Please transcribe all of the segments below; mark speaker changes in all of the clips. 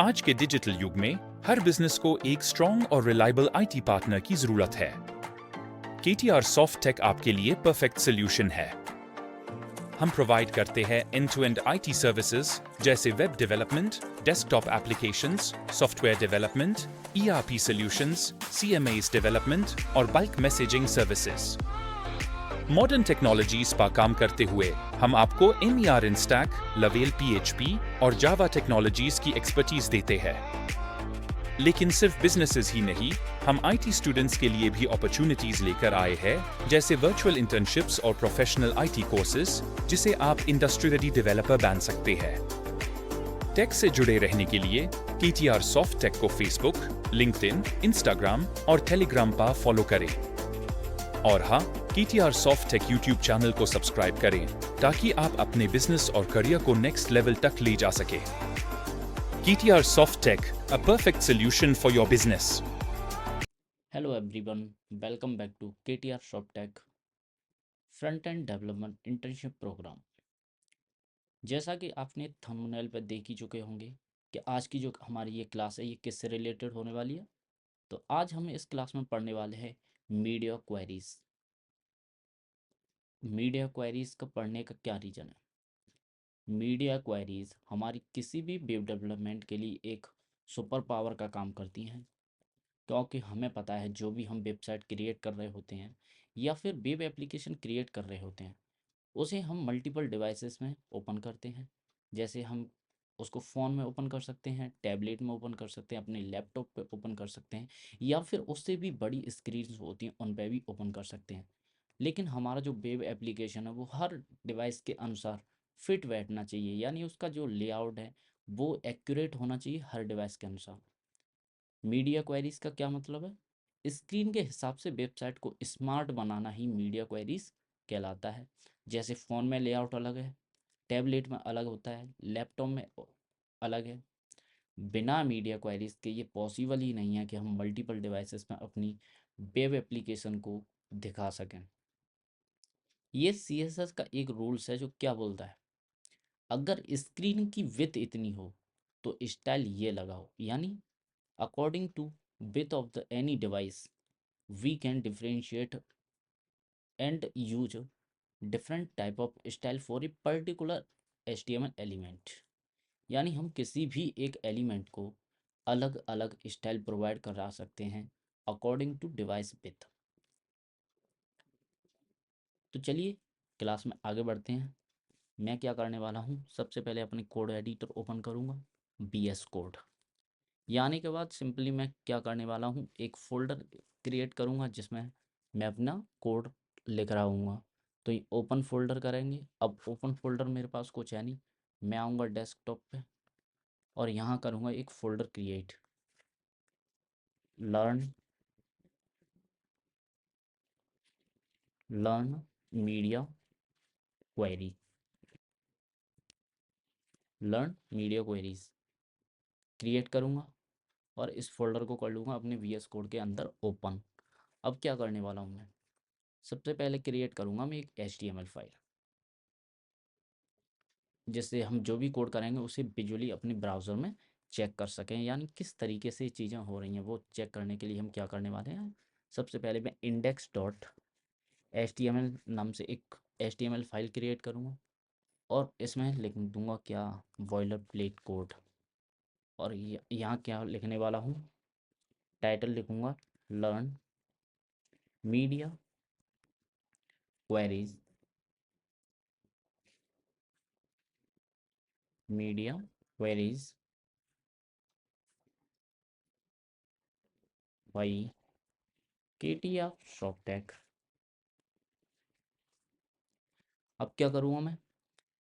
Speaker 1: आज के डिजिटल युग में हर बिजनेस को एक स्ट्रॉन्ग और रिलायबल आईटी पार्टनर की जरूरत है। KTR सॉफ्ट टेक आपके लिए परफेक्ट सोल्यूशन है। हम प्रोवाइड करते हैं and to end IT services जैसे web development, desktop applications, software development, ERP solutions, CMAs development और bulk messaging services. Modern technologies पर काम करते हुए हम आपको MER in stack, laravel PHP और जावा टेक्नोलॉजीज की एक्सपर्टीज देते हैं। लेकिन सिर्फ बिजनेसेस ही नहीं, हम IT स्टूडेंट्स के लिए भी अपॉर्चुनिटीज लेकर आए हैं, जैसे वर्चुअल इंटर्नशिप्स और प्रोफेशनल IT कोर्सेज, जिसे आप इंडस्ट्री रेडी डेवलपर बन सकते हैं। टेक से जुड़े रहने के लिए KTR सॉफ्ट टेक को फेसबुक, लिंक्डइन, इंस्टाग्राम और टेलीग्राम पर फॉलो करें। और हाँ, KTR soft take YouTube channel को सब्सक्राइब करें ताकि आप अपने बिजनेस और करियर को नेक्स्ट लेवल तक ले जा सके। KTR soft tech, a perfect solution for your business.
Speaker 2: Hello everyone, welcome back to KTR ShopTech front end development internship program. जैसा कि आपने थंबनेल पर देख ही चुके होंगे कि आज की जो हमारी ये क्लास है ये किससे रिलेटेड होने वाली है। तो आज हम इस क्लास में पढ़ने वाले हैं मीडिया क्वेरीज। मीडिया क्वेरीज का पढ़ने का क्या रीज़न है? मीडिया क्वेरीज हमारी किसी भी वेब डेवलपमेंट के लिए एक सुपर पावर का काम करती हैं, क्योंकि हमें पता है जो भी हम वेबसाइट क्रिएट कर रहे होते हैं या फिर वेब एप्लीकेशन क्रिएट कर रहे होते हैं उसे हम मल्टीपल डिवाइसेस में ओपन करते हैं। जैसे हम उसको फ़ोन में ओपन कर सकते हैं, टैबलेट में ओपन कर सकते हैं, अपने लैपटॉप पे ओपन कर सकते हैं, या फिर उससे भी बड़ी स्क्रीन होती हैं उन पे भी ओपन कर सकते हैं। लेकिन हमारा जो वेब एप्लीकेशन है वो हर डिवाइस के अनुसार फिट बैठना चाहिए, यानी उसका जो लेआउट है वो एक्यूरेट होना चाहिए हर डिवाइस के अनुसार। मीडिया क्वेरीज का क्या मतलब है? स्क्रीन के हिसाब से वेबसाइट को स्मार्ट बनाना ही मीडिया क्वेरीज कहलाता है। जैसे फ़ोन में लेआउट अलग है, टैबलेट में अलग होता है, लैपटॉप में अलग है। बिना मीडिया क्वेरीज के ये पॉसिबल ही नहीं है कि हम मल्टीपल डिवाइसेस में अपनी वेब एप्लीकेशन को दिखा सकें। ये CSS का एक रूल्स है जो क्या बोलता है, अगर स्क्रीन की विड्थ इतनी हो तो स्टाइल ये लगाओ, यानी according to width of the any device we can differentiate and use different type of style for a particular HTML element। यानी हम किसी भी एक एलिमेंट को अलग अलग स्टाइल प्रोवाइड करा सकते हैं अकॉर्डिंग टू डिवाइस विथ। तो चलिए क्लास में आगे बढ़ते हैं। मैं क्या करने वाला हूँ, सबसे पहले अपने कोड एडिटर ओपन करूँगा, BS कोड। यानी के बाद सिंपली मैं क्या करने वाला हूँ, एक फ़ोल्डर क्रिएट करूँगा जिसमें मैं अपना कोड लिख रहा हूँगा। तो ये ओपन फ़ोल्डर करेंगे। अब ओपन फ़ोल्डर मेरे पास कुछ है नहीं, मैं आऊँगा डेस्कटॉप पे और यहाँ करूँगा एक folder create, learn learn media query, learn media queries create करूँगा और इस फोल्डर को कर लूँगा अपने VS कोड के अंदर ओपन। अब क्या करने वाला हूँ मैं, सबसे पहले क्रिएट करूँगा मैं एक HTML फाइल, जिससे हम जो भी कोड करेंगे उसे विजुअली अपने ब्राउज़र में चेक कर सकें, यानी किस तरीके से चीज़ें हो रही हैं वो चेक करने के लिए हम क्या करने वाले हैं। सबसे पहले मैं index.html नाम से एक HTML फाइल क्रिएट करूँगा और इसमें लिख दूँगा क्या, बॉयलर प्लेट कोड। और यहाँ क्या लिखने वाला हूँ, टाइटल लिखूँगा learn media queries, media queries by KTR ShopTech। अब क्या करूँगा मैं,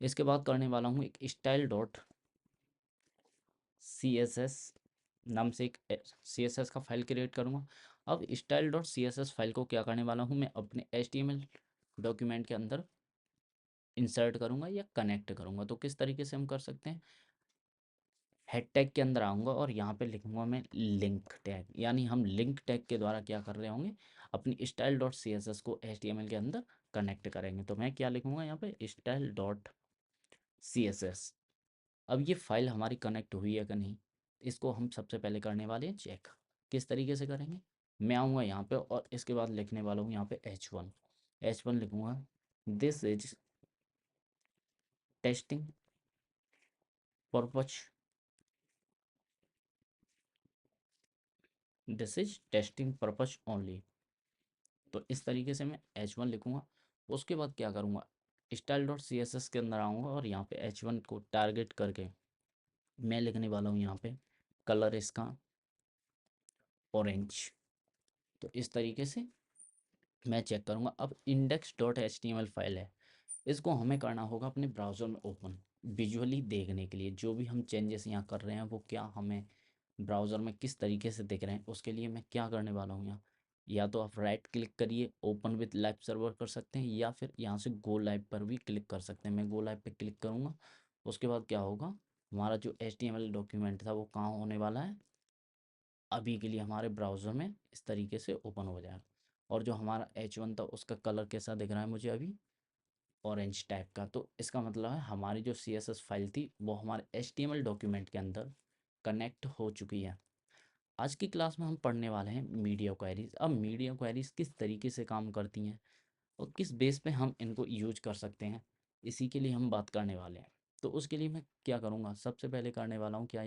Speaker 2: इसके बाद करने वाला हूँ एक style.css नाम से एक CSS का फाइल क्रिएट करूँगा। अब style.css फाइल को क्या करने वाला हूँ, मैं अपने HTML डॉक्यूमेंट के अंदर इंसर्ट करूँगा या कनेक्ट करूँगा। तो किस तरीके से हम कर सकते हैं, हेड टैग के अंदर आऊँगा और यहाँ पे लिखूँगा मैं लिंक टैग, यानी हम लिंक टैग के द्वारा क्या कर रहे होंगे, अपनी style.css को HTML के अंदर कनेक्ट करेंगे। तो मैं क्या लिखूँगा यहाँ पे style.css। अब ये फाइल हमारी कनेक्ट हुई है कि नहीं, इसको हम सबसे पहले करने वाले हैं चेक। किस तरीके से करेंगे, मैं आऊँगा यहाँ पे और इसके बाद लिखने वाला हूँ यहाँ पे H1 लिखूँगा। This is testing purpose, this is testing purpose only. तो इस तरीके से मैं H1 लिखूँगा। उसके बाद क्या करूँगा, style.css के अंदर आऊँगा और यहाँ पे H1 को टारगेट करके मैं लिखने वाला हूँ यहाँ पे कलर इसका ऑरेंज। तो इस तरीके से मैं चेक करूँगा। अब index.html फाइल है, इसको हमें करना होगा अपने ब्राउज़र में ओपन, विजुअली देखने के लिए जो भी हम चेंजेस यहाँ कर रहे हैं वो क्या हमें ब्राउज़र में किस तरीके से दिख रहे हैं। उसके लिए मैं क्या करने वाला हूँ यहाँ, या तो आप राइट क्लिक करिए ओपन विद लाइव सर्वर कर सकते हैं, या फिर यहाँ से गो लाइव पर भी क्लिक कर सकते हैं। मैं गो लाइव पे क्लिक करूँगा। उसके बाद क्या होगा, हमारा जो HTML डॉक्यूमेंट था वो कहाँ होने वाला है, अभी के लिए हमारे ब्राउज़र में इस तरीके से ओपन हो जाएगा। और जो हमारा H1 था उसका कलर कैसा दिख रहा है मुझे अभी, ऑरेंज टाइप का। तो इसका मतलब है हमारी जो CSS फाइल थी वो हमारे HTML डॉक्यूमेंट के अंदर कनेक्ट हो चुकी है। आज की क्लास में हम पढ़ने वाले हैं मीडिया क्वेरीज। अब मीडिया क्वेरीज किस तरीके से काम करती हैं और किस बेस पे हम इनको यूज कर सकते हैं, इसी के लिए हम बात करने वाले हैं। तो उसके लिए मैं क्या करूँगा, सबसे पहले करने वाला हूँ क्या,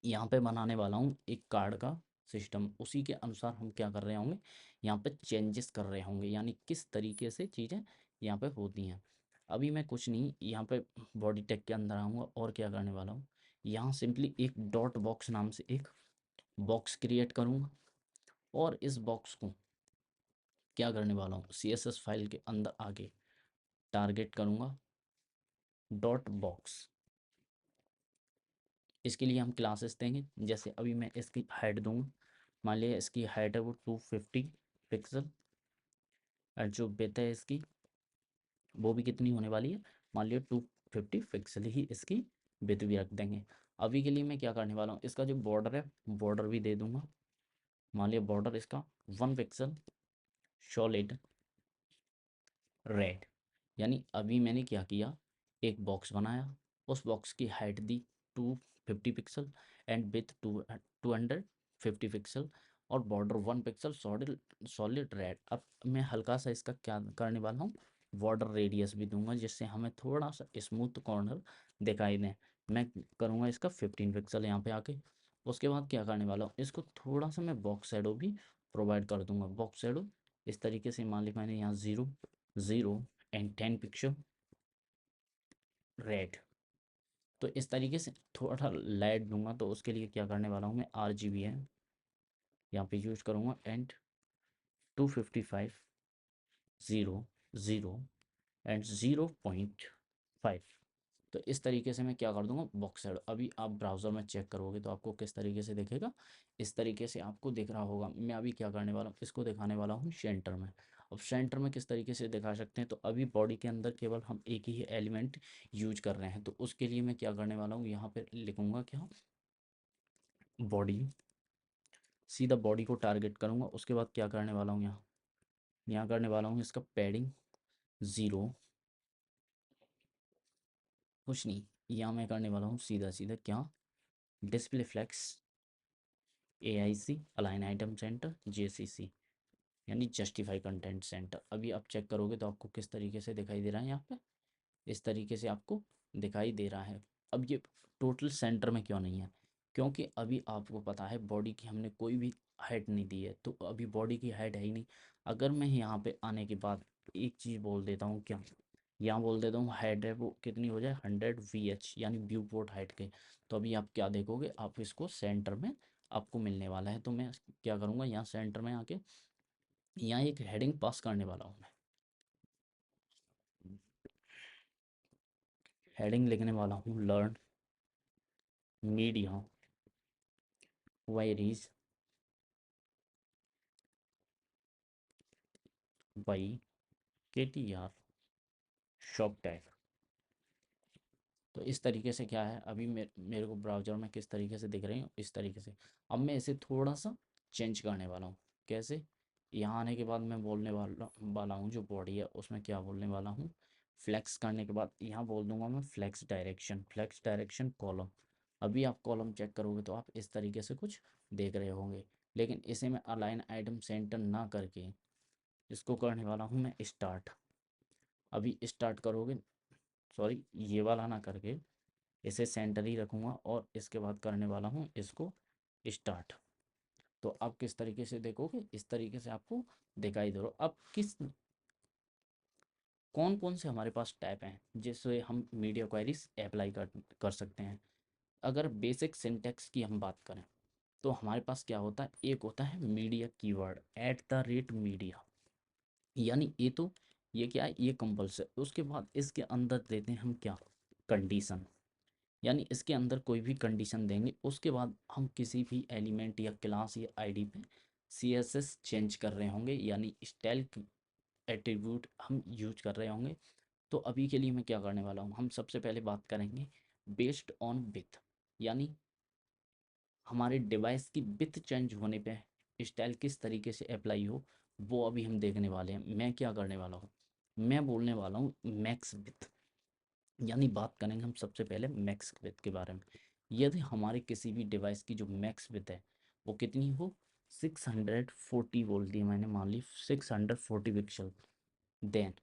Speaker 2: यहाँ पे बनाने वाला हूँ एक कार्ड का सिस्टम। उसी के अनुसार हम क्या कर रहे होंगे, यहाँ पे चेंजेस कर रहे होंगे, यानी किस तरीके से चीज़ें यहाँ पे होती हैं। अभी मैं कुछ नहीं, यहाँ पे बॉडी टैग के अंदर आऊँगा और क्या करने वाला हूँ, यहाँ सिंपली एक डॉट बॉक्स नाम से एक बॉक्स क्रिएट करूँगा और इस बॉक्स को क्या करने वाला हूँ, CSS फाइल के अंदर आगे टारगेट करूँगा डॉट बॉक्स। इसके लिए हम क्लासेस देंगे, जैसे अभी मैं इसकी हाइट दूंगा, मान लिया इसकी हाइट है वो 250 पिक्सल, और जो विड्थ है इसकी वो भी कितनी होने वाली है, मान लिया 250 पिक्सल ही इसकी विड्थ भी रख देंगे। अभी के लिए मैं क्या करने वाला हूँ, इसका जो बॉर्डर है बॉर्डर भी दे दूंगा, मान लिया बॉर्डर इसका 1 पिक्सल सॉलिड रेड। यानी अभी मैंने क्या किया, एक बॉक्स बनाया, उस बॉक्स की हाइट दी 250 पिक्सल एंड विथ 250 पिक्सल, और border 1 pixel solid solid red. अब मैं हल्का सा इसका क्या करने वाला हूँ, बॉर्डर रेडियस भी दूंगा जिससे हमें थोड़ा सा स्मूथ कॉर्नर दिखाई दें। मैं करूँगा इसका 15 पिक्सल यहाँ पे आके। उसके बाद क्या करने वाला हूँ, इसको थोड़ा सा मैं बॉक्स शैडो भी प्रोवाइड कर दूंगा। बॉक्स शैडो इस तरीके से, मान ली मैंने यहाँ 0 एंड 10 पिक्सल रेड। तो इस तरीके से थोड़ा लाइट दूंगा। तो उसके लिए क्या करने वाला हूँ मैं, RGB है यहाँ पे यूज करूँगा एंड 255 0 0 एंड 0.5। तो इस तरीके से मैं क्या कर दूंगा, बॉक्स साइड। अभी आप ब्राउज़र में चेक करोगे तो आपको किस तरीके से दिखेगा, इस तरीके से आपको दिख रहा होगा। मैं अभी क्या करने वाला हूँ, इसको दिखाने वाला हूँ सेंटर में। अब सेंटर में किस तरीके से दिखा सकते हैं, तो अभी बॉडी के अंदर केवल हम एक ही एलिमेंट यूज कर रहे हैं। तो उसके लिए मैं क्या करने वाला हूँ, यहाँ पे लिखूंगा क्या, बॉडी, सीधा बॉडी को टारगेट करूँगा। उसके बाद क्या करने वाला हूँ, यहाँ करने वाला हूँ इसका पैडिंग 0, कुछ नहीं, यहाँ मैं करने वाला हूँ सीधा सीधा क्या, display flex AIC align item center JCC, यानी जस्टिफाई कंटेंट सेंटर। अभी आप चेक करोगे तो आपको किस तरीके से दिखाई दे रहा है, यहाँ पे इस तरीके से आपको दिखाई दे रहा है। अब ये टोटल सेंटर में क्यों नहीं है, क्योंकि अभी आपको पता है बॉडी की हमने कोई भी हाइट नहीं दी है, तो अभी बॉडी की हाइट है ही नहीं। अगर मैं यहाँ पे आने के बाद एक चीज़ बोल देता हूँ क्या, यहाँ बोल देता हूँ हाइट है वो कितनी हो जाए 100 VH, यानी व्यू पोर्ट हाइट के। तो अभी आप क्या देखोगे, आप इसको सेंटर में आपको मिलने वाला है। तो मैं क्या करूँगा, यहाँ सेंटर में आके यहाँ एक हेडिंग पास करने वाला हूँ। मैं हेडिंग लिखने वाला हूँ learn media queries by KTR shop tag. तो इस तरीके से क्या है, अभी मेरे को ब्राउज़र में किस तरीके से दिख रही हूँ, इस तरीके से। अब मैं इसे थोड़ा सा चेंज करने वाला हूँ। कैसे, यहाँ आने के बाद मैं बोलने वाला हूँ जो बॉडी है उसमें क्या बोलने वाला हूँ, फ्लेक्स करने के बाद यहाँ बोल दूंगा मैं फ्लेक्स डायरेक्शन कॉलम। अभी आप कॉलम चेक करोगे तो आप इस तरीके से कुछ देख रहे होंगे, लेकिन इसे मैं अलाइन आइटम सेंटर ना करके इसको करने वाला हूँ मैं स्टार्ट। अभी स्टार्ट करोगे, सॉरी ये वाला ना करके इसे सेंटर ही रखूँगा और इसके बाद करने वाला हूँ इसको स्टार्ट। तो आप किस तरीके से देखोगे, इस तरीके से आपको दिखाई दे रहा। अब किस कौन कौन से हमारे पास टैब हैं जिससे हम मीडिया क्वेरीज अप्लाई कर सकते हैं। अगर बेसिक सिंटैक्स की हम बात करें तो हमारे पास क्या होता है, एक होता है मीडिया कीवर्ड @मीडिया, यानी ये क्या है, ये कंपल्सरी। उसके बाद इसके अंदर देते हैं हम क्या, कंडीशन, यानी इसके अंदर कोई भी कंडीशन देंगे। उसके बाद हम किसी भी एलिमेंट या क्लास या आईडी पे सीएसएस चेंज कर रहे होंगे, यानी स्टाइल एट्रीब्यूट हम यूज कर रहे होंगे। तो अभी के लिए मैं क्या करने वाला हूँ, हम सबसे पहले बात करेंगे बेस्ड ऑन विथ, यानी हमारे डिवाइस की विथ चेंज होने पे स्टाइल किस तरीके से अप्लाई हो, वो अभी हम देखने वाले हैं। मैं क्या करने वाला हूँ, मैं बोलने वाला हूँ मैक्स विथ, यानी बात करेंगे हम सबसे पहले मैक्स विथ के बारे में। यदि हमारे किसी भी डिवाइस की जो मैक्स विथ है वो कितनी हो, 640 बोल दी मैंने, मान ली 640 पिक्सल, देन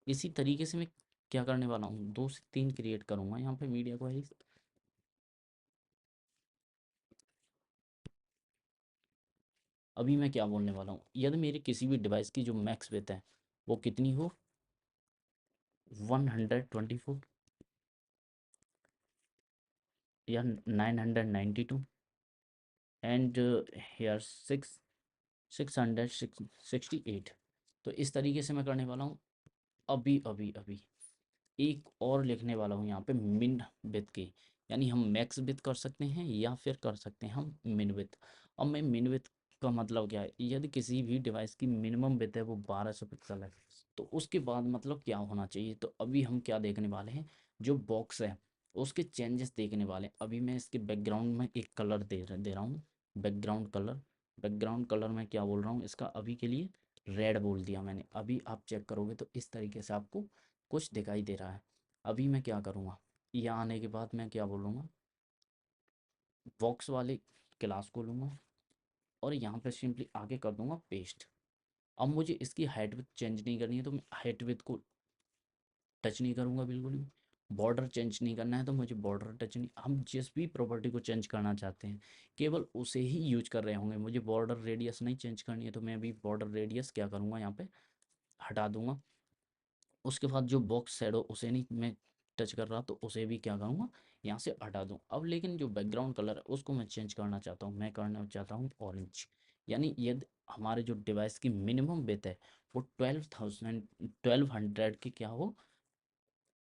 Speaker 2: इसी तरीके से मैं क्या करने वाला हूँ, 2 से 3 क्रिएट करूँगा यहाँ पे मीडिया क्वेरीज। अभी मैं क्या बोलने वाला हूँ, यदि मेरे किसी भी डिवाइस की जो मैक्स विथ है वो कितनी हो, 124 या 992 एंड हेयर 668। तो इस तरीके से मैं करने वाला हूँ। अभी अभी अभी एक और लिखने वाला हूँ यहाँ पे मिन विथ की, यानी हम मैक्स विथ कर सकते हैं या फिर कर सकते हैं हम मिन विथ। अब मैं मिन विथ का मतलब क्या है, यदि किसी भी डिवाइस की मिनिमम विथ है वो 1200 पिक्सल है तो उसके बाद मतलब क्या होना चाहिए। तो अभी हम क्या देखने वाले हैं, जो बॉक्स है उसके चेंजेस देखने वाले हैं। अभी मैं इसके बैकग्राउंड में एक कलर दे रहा हूँ, बैकग्राउंड कलर। बैकग्राउंड कलर में क्या बोल रहा हूँ, इसका अभी के लिए रेड बोल दिया मैंने। अभी आप चेक करोगे तो इस तरीके से आपको कुछ दिखाई दे रहा है। अभी मैं क्या करूँगा, यहाँ आने के बाद मैं क्या बोलूँगा, बॉक्स वाले क्लास को लूँगा और यहाँ पे सिंपली आगे कर दूँगा पेस्ट। अब मुझे इसकी हाइट विड्थ चेंज नहीं करनी है तो मैं हाइट विड्थ को टच नहीं करूँगा बिल्कुल भी। बॉर्डर चेंज नहीं करना है तो मुझे बॉर्डर टच नहीं, हम जिस भी प्रॉपर्टी को चेंज करना चाहते हैं केवल उसे ही यूज कर रहे होंगे। मुझे बॉर्डर रेडियस नहीं चेंज करनी है तो मैं अभी बॉर्डर रेडियस क्या करूँगा, यहाँ पे हटा दूँगा। उसके बाद जो बॉक्स शैडो उसे नहीं मैं टच कर रहा तो उसे भी क्या करूँगा, यहाँ से हटा दूँ। अब लेकिन जो बैकग्राउंड कलर है उसको मैं चेंज करना चाहता हूँ, मैं करना चाहता हूँ ऑरेंज। यानी यदि हमारे जो डिवाइस की मिनिमम विड्थ है वो 1200 की क्या हो,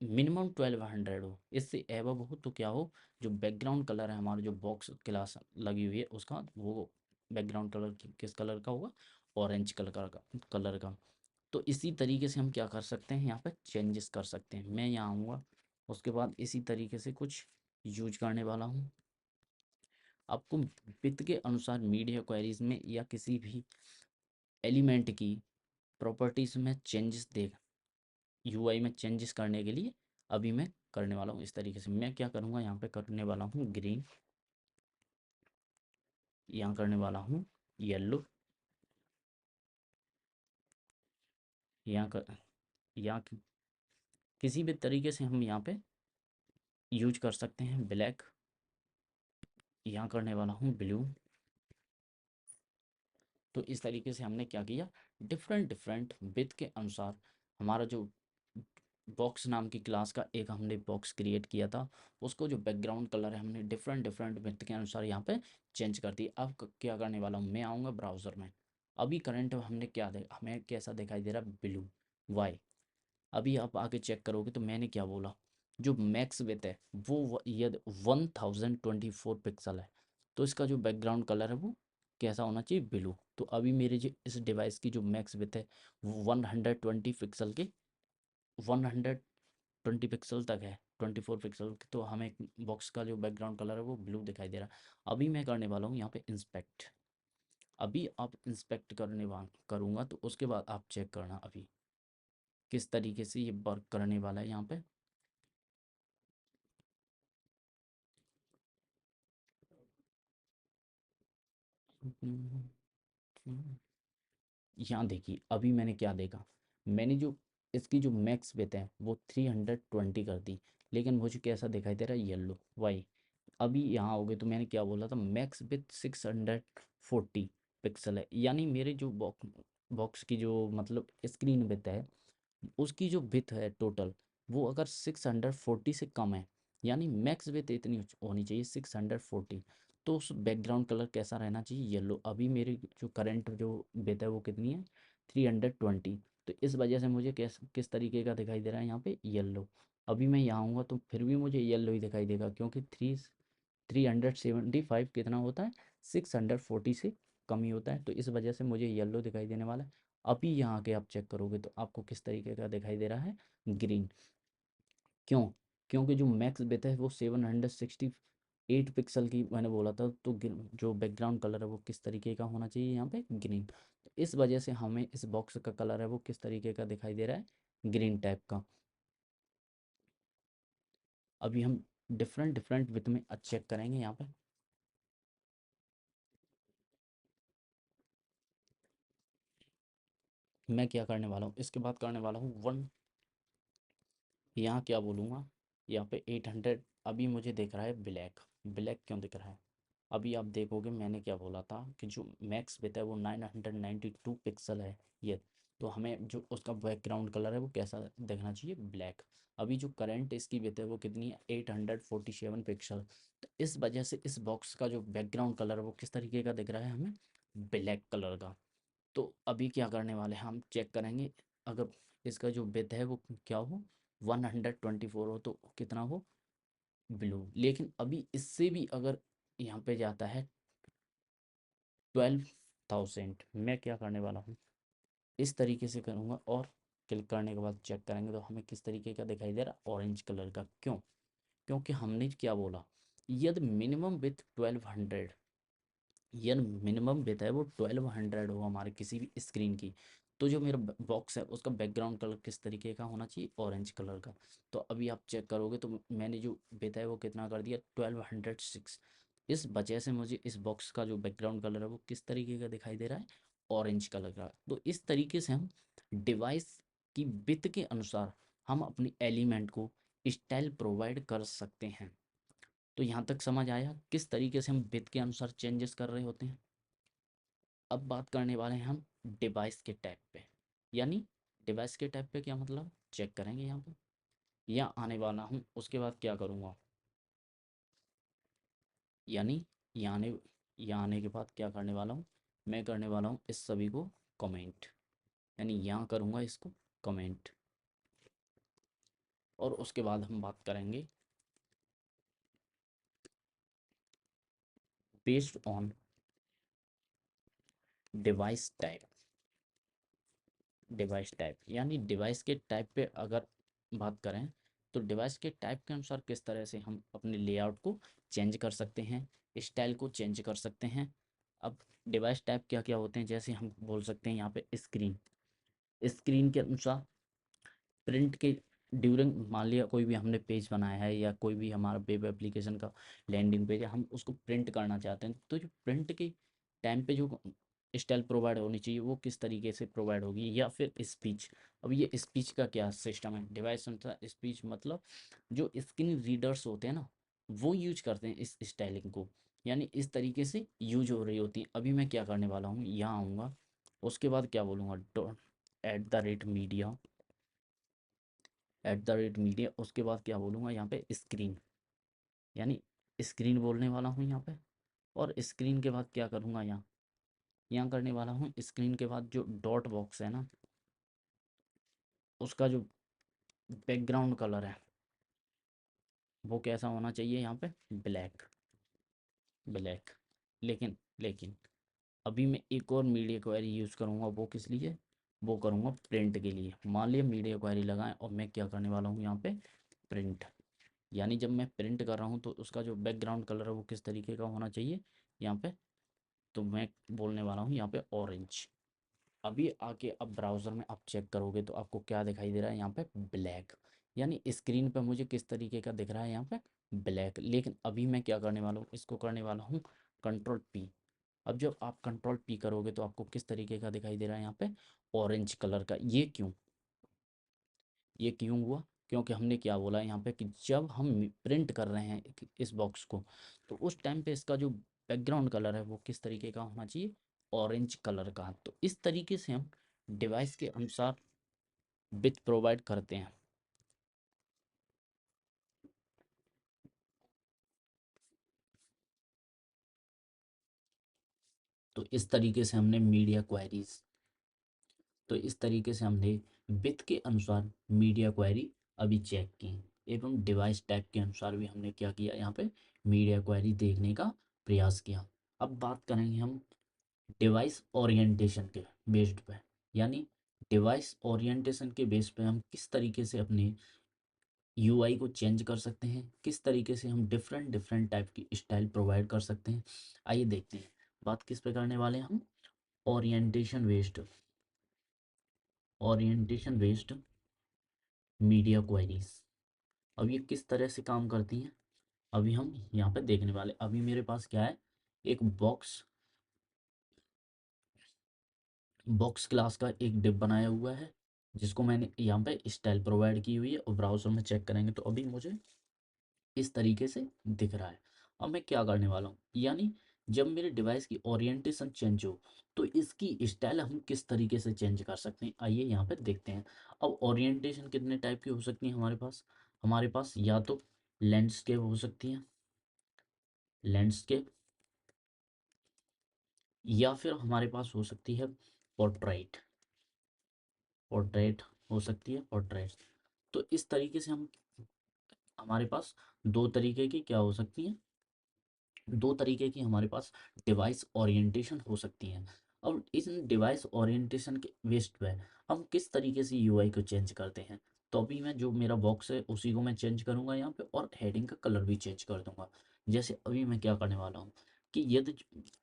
Speaker 2: मिनिमम 1200 हो, इससे एबव हो तो क्या हो, जो बैकग्राउंड कलर है हमारा जो बॉक्स क्लास लगी हुई है उसका वो बैकग्राउंड कलर किस कलर का होगा, ऑरेंज कलर का। तो इसी तरीके से हम क्या कर सकते हैं, यहाँ पे चेंजेस कर सकते हैं। मैं यहाँ आऊँगा, उसके बाद इसी तरीके से कुछ यूज करने वाला हूँ। आपको वित्त के अनुसार मीडिया क्वेरीज में या किसी भी एलिमेंट की प्रॉपर्टीज में चेंजेस देख, यूआई में चेंजेस करने के लिए अभी मैं करने वाला हूँ इस तरीके से। मैं क्या करूँगा, यहाँ पे करने वाला हूँ ग्रीन, यहाँ करने वाला हूँ येलो, यहाँ कर यहाँ किसी भी तरीके से हम यहाँ पे यूज कर सकते हैं ब्लैक, यहाँ करने वाला हूँ ब्लू। तो इस तरीके से हमने क्या किया, डिफरेंट डिफरेंट विथ के अनुसार हमारा जो बॉक्स नाम की क्लास का एक हमने बॉक्स क्रिएट किया था, उसको जो बैकग्राउंड कलर है हमने डिफरेंट डिफरेंट विथ के अनुसार यहाँ पे चेंज कर दिया। अब क्या करने वाला हूँ, मैं आऊँगा ब्राउज़र में। अभी करंट हमने क्या हमें कैसा दिखाई दे रहा है, ब्लू वाई। अभी आप आगे चेक करोगे तो मैंने क्या बोला, जो मैक्स विथ है वो यदि 1024 पिक्सल है तो इसका जो बैकग्राउंड कलर है वो कैसा होना चाहिए, ब्लू। तो अभी मेरे जो इस डिवाइस की जो मैक्स विथ है वो 120 पिक्सल के 120 पिक्सल तक है, 24 पिक्सल की। तो हमें बॉक्स का जो बैकग्राउंड कलर है वो ब्लू दिखाई दे रहा है। अभी मैं करने वाला हूँ यहाँ पे इंस्पेक्ट। अभी आप इंस्पेक्ट करूँगा तो उसके बाद आप चेक करना अभी किस तरीके से ये वर्क करने वाला है यहाँ पे। यहाँ देखिए अभी मैंने क्या देखा, मैंने जो इसकी जो मैक्स विड्थ है वो 320 कर दी, लेकिन मुझे कैसा दिखाई दे रहा है, येलो, वाई। अभी यहाँ हो गए तो मैंने क्या बोला था, मैक्स विथ 640 पिक्सल है, यानी मेरे जो बॉक्स की जो मतलब स्क्रीन विथ है, उसकी जो विथ है टोटल, वो अगर 640 से कम है, यानी मैक्स विथ इतनी होनी चाहिए 640, तो उस बैकग्राउंड कलर कैसा रहना चाहिए, येलो। अभी मेरी जो करंट जो विथ है वो कितनी है, 320। तो इस वजह से मुझे किस तरीके का दिखाई दे रहा है यहाँ पे, येलो। अभी मैं यहाँ आऊँगा तो फिर भी मुझे येलो ही दिखाई देगा, क्योंकि 375 कितना होता है, 640 से कम ही होता है, तो इस वजह से मुझे येलो दिखाई देने वाला है। अभी यहाँ के आप चेक करोगे तो आपको किस तरीके का दिखाई दे रहा है, ग्रीन। क्यों? क्योंकि जो मैक्स विड्थ है वो 768 पिक्सल की मैंने बोला था, तो जो बैकग्राउंड कलर है वो किस तरीके का होना चाहिए यहाँ पे, ग्रीन। तो इस वजह से हमें इस बॉक्स का कलर है वो किस तरीके का दिखाई दे रहा है, ग्रीन टाइप का। अभी हम डिफरेंट डिफरेंट विथ में चेक करेंगे यहाँ पे। मैं क्या करने वाला हूँ, इसके बाद करने वाला हूँ वन, यहाँ क्या बोलूँगा, यहाँ पे 800। अभी मुझे दिख रहा है ब्लैक, ब्लैक क्यों दिख रहा है, अभी आप देखोगे मैंने क्या बोला था कि जो मैक्स विड्थ है वो 992 पिक्सल है ये, तो हमें जो उसका बैकग्राउंड कलर है वो कैसा दिखना चाहिए, ब्लैक। अभी जो करंट इसकी विड्थ है वो कितनी है, 847 पिक्सल। तो इस वजह से इस बॉक्स का जो बैकग्राउंड कलर है वो किस तरीके का दिख रहा है हमें, ब्लैक कलर का। तो अभी क्या करने वाले हैं, हम चेक करेंगे, अगर इसका जो विड्थ है वो क्या हो, 124 हो, तो कितना हो, ब्लू। लेकिन अभी इससे भी अगर यहाँ पे जाता है 12,000, मैं क्या करने वाला हूँ, इस तरीके से करूँगा, और क्लिक करने के बाद चेक करेंगे तो हमें किस तरीके का दिखाई दे रहा, ऑरेंज कलर का। क्यों? क्योंकि हमने क्या बोला, यदि मिनिमम विथ 1200, यार मिनिमम विथ है वो 1200 हो हमारे किसी भी स्क्रीन की, तो जो मेरा बॉक्स है उसका बैकग्राउंड कलर किस तरीके का होना चाहिए, ऑरेंज कलर का। तो अभी आप चेक करोगे तो मैंने जो विथ है वो कितना कर दिया, 1206। इस वजह से मुझे इस बॉक्स का जो बैकग्राउंड कलर है वो किस तरीके का दिखाई दे रहा है, ऑरेंज कलर का। तो इस तरीके से हम डिवाइस की विथ के अनुसार हम अपनी एलिमेंट को स्टाइल प्रोवाइड कर सकते हैं। तो यहाँ तक समझ आया किस तरीके से हम विथ के अनुसार चेंजेस कर रहे होते हैं। अब बात करने वाले हैं हम डिवाइस के टाइप पे, यानी डिवाइस के टाइप पे क्या मतलब, चेक करेंगे यहाँ पे। यहाँ आने वाला हूँ, उसके बाद क्या करूँगा, यानी यहाँ आने के बाद क्या करने वाला हूँ, मैं करने वाला हूँ इस सभी को कमेंट, यानी यहाँ करूँगा इसको कमेंट। और उसके बाद हम बात करेंगे based on device type. Device type यानी डिवाइस के टाइप पे अगर बात करें, तो डिवाइस के टाइप के अनुसार किस तरह से हम अपने लेआउट को चेंज कर सकते हैं, स्टाइल को चेंज कर सकते हैं। अब डिवाइस टाइप क्या क्या होते हैं, जैसे हम बोल सकते हैं यहाँ पे स्क्रीन, स्क्रीन के अनुसार प्रिंट के ड्यूरिंग, मान लिया कोई भी हमने पेज बनाया है या कोई भी हमारा वेब एप्लीकेशन का लैंडिंग पेज है, हम उसको प्रिंट करना चाहते हैं, तो जो प्रिंट के टाइम पे जो स्टाइल प्रोवाइड होनी चाहिए वो किस तरीके से प्रोवाइड होगी, या फिर स्पीच। अब ये स्पीच का क्या सिस्टम है, डिवाइस अनुसार स्पीच मतलब जो स्क्रीन रीडर्स होते हैं ना, वो यूज करते हैं इस स्टाइलिंग को, यानी इस तरीके से यूज हो रही होती है। अभी मैं क्या करने वाला हूँ, यहाँ आऊँगा, उसके बाद क्या बोलूँगा, डॉट @मीडिया, @मीडिया, उसके बाद क्या बोलूँगा यहाँ पे, स्क्रीन, यानी स्क्रीन बोलने वाला हूँ यहाँ पे। और स्क्रीन के बाद क्या करूँगा, यहाँ करने वाला हूँ स्क्रीन के बाद जो डॉट बॉक्स है ना, उसका जो बैकग्राउंड कलर है वो कैसा होना चाहिए, यहाँ पे ब्लैक, ब्लैक। लेकिन लेकिन अभी मैं एक और मीडिया क्वेरी यूज़ करूँगा, वो किस लिए, वो करूँगा प्रिंट के लिए। मान लिया मीडिया क्वेरी लगाएं और मैं क्या करने वाला हूँ यहाँ पे, प्रिंट, यानी जब मैं प्रिंट कर रहा हूँ तो उसका जो बैकग्राउंड कलर है वो किस तरीके का होना चाहिए यहाँ पे, तो मैं बोलने वाला हूँ यहाँ पे ऑरेंज। अभी आके अब ब्राउज़र में आप चेक करोगे तो आपको क्या दिखाई दे रहा है यहाँ पे, ब्लैक, यानी स्क्रीन पे मुझे किस तरीके का दिख रहा है यहाँ पे, ब्लैक। लेकिन अभी मैं क्या करने वाला हूँ, इसको करने वाला हूँ कंट्रोल P, अब जब आप कंट्रोल पी करोगे तो आपको किस तरीके का दिखाई दे रहा है यहाँ पे, ऑरेंज कलर का। ये क्यों हुआ? क्योंकि हमने क्या बोला यहाँ पे कि जब हम प्रिंट कर रहे हैं इस बॉक्स को, तो उस टाइम पे इसका जो बैकग्राउंड कलर है वो किस तरीके का होना चाहिए, ऑरेंज कलर का। तो इस तरीके से हम डिवाइस के अनुसार विथ प्रोवाइड करते हैं। तो इस तरीके से हमने मीडिया क्वेरीज, तो इस तरीके से हमने विथ के अनुसार मीडिया क्वेरी अभी चेक की, एवं डिवाइस टाइप के अनुसार भी हमने क्या किया, यहाँ पे मीडिया क्वेरी देखने का प्रयास किया। अब बात करेंगे हम डिवाइस ओरिएंटेशन के बेस्ड पे, यानी डिवाइस ओरिएंटेशन के बेस पे हम किस तरीके से अपने यूआई को चेंज कर सकते हैं, किस तरीके से हम डिफरेंट डिफरेंट टाइप की स्टाइल प्रोवाइड कर सकते हैं। आइए देखते हैं बात किस पे करने वाले हैं हम, orientation based, orientation based media queries. अब ये किस तरह से काम करती हैं, अभी हम यहाँ पे देखने वाले। अभी मेरे पास क्या है, एक बॉक्स, बॉक्स क्लास का एक डिव बनाया हुआ है, जिसको मैंने यहाँ पे स्टाइल प्रोवाइड की हुई है, और ब्राउज़र में चेक करेंगे तो अभी मुझे इस तरीके से दिख रहा है। अब मैं क्या करने वाला हूँ, यानी जब मेरे डिवाइस की ओरिएंटेशन चेंज हो तो इसकी स्टाइल हम किस तरीके से चेंज कर सकते हैं, आइए यहाँ पे देखते हैं। अब ओरिएंटेशन कितने टाइप की हो सकती है हमारे पास या तो लैंडस्केप हो सकती है, लैंडस्केप, या फिर हमारे पास हो सकती है पोर्ट्रेट, पोर्ट्रेट हो सकती है, पोर्ट्रेट। तो इस तरीके से हम, हमारे पास दो तरीके की क्या हो सकती है, दो तरीके की हमारे पास डिवाइस ओरिएंटेशन हो सकती हैं। अब इस डिवाइस ओरिएंटेशन के बेस्ड पे हम किस तरीके से यूआई को चेंज करते हैं। तो अभी मैं जो मेरा बॉक्स है उसी को मैं चेंज करूंगा यहाँ पे, और हेडिंग का कलर भी चेंज कर दूंगा। जैसे अभी मैं क्या करने वाला हूँ कि यदि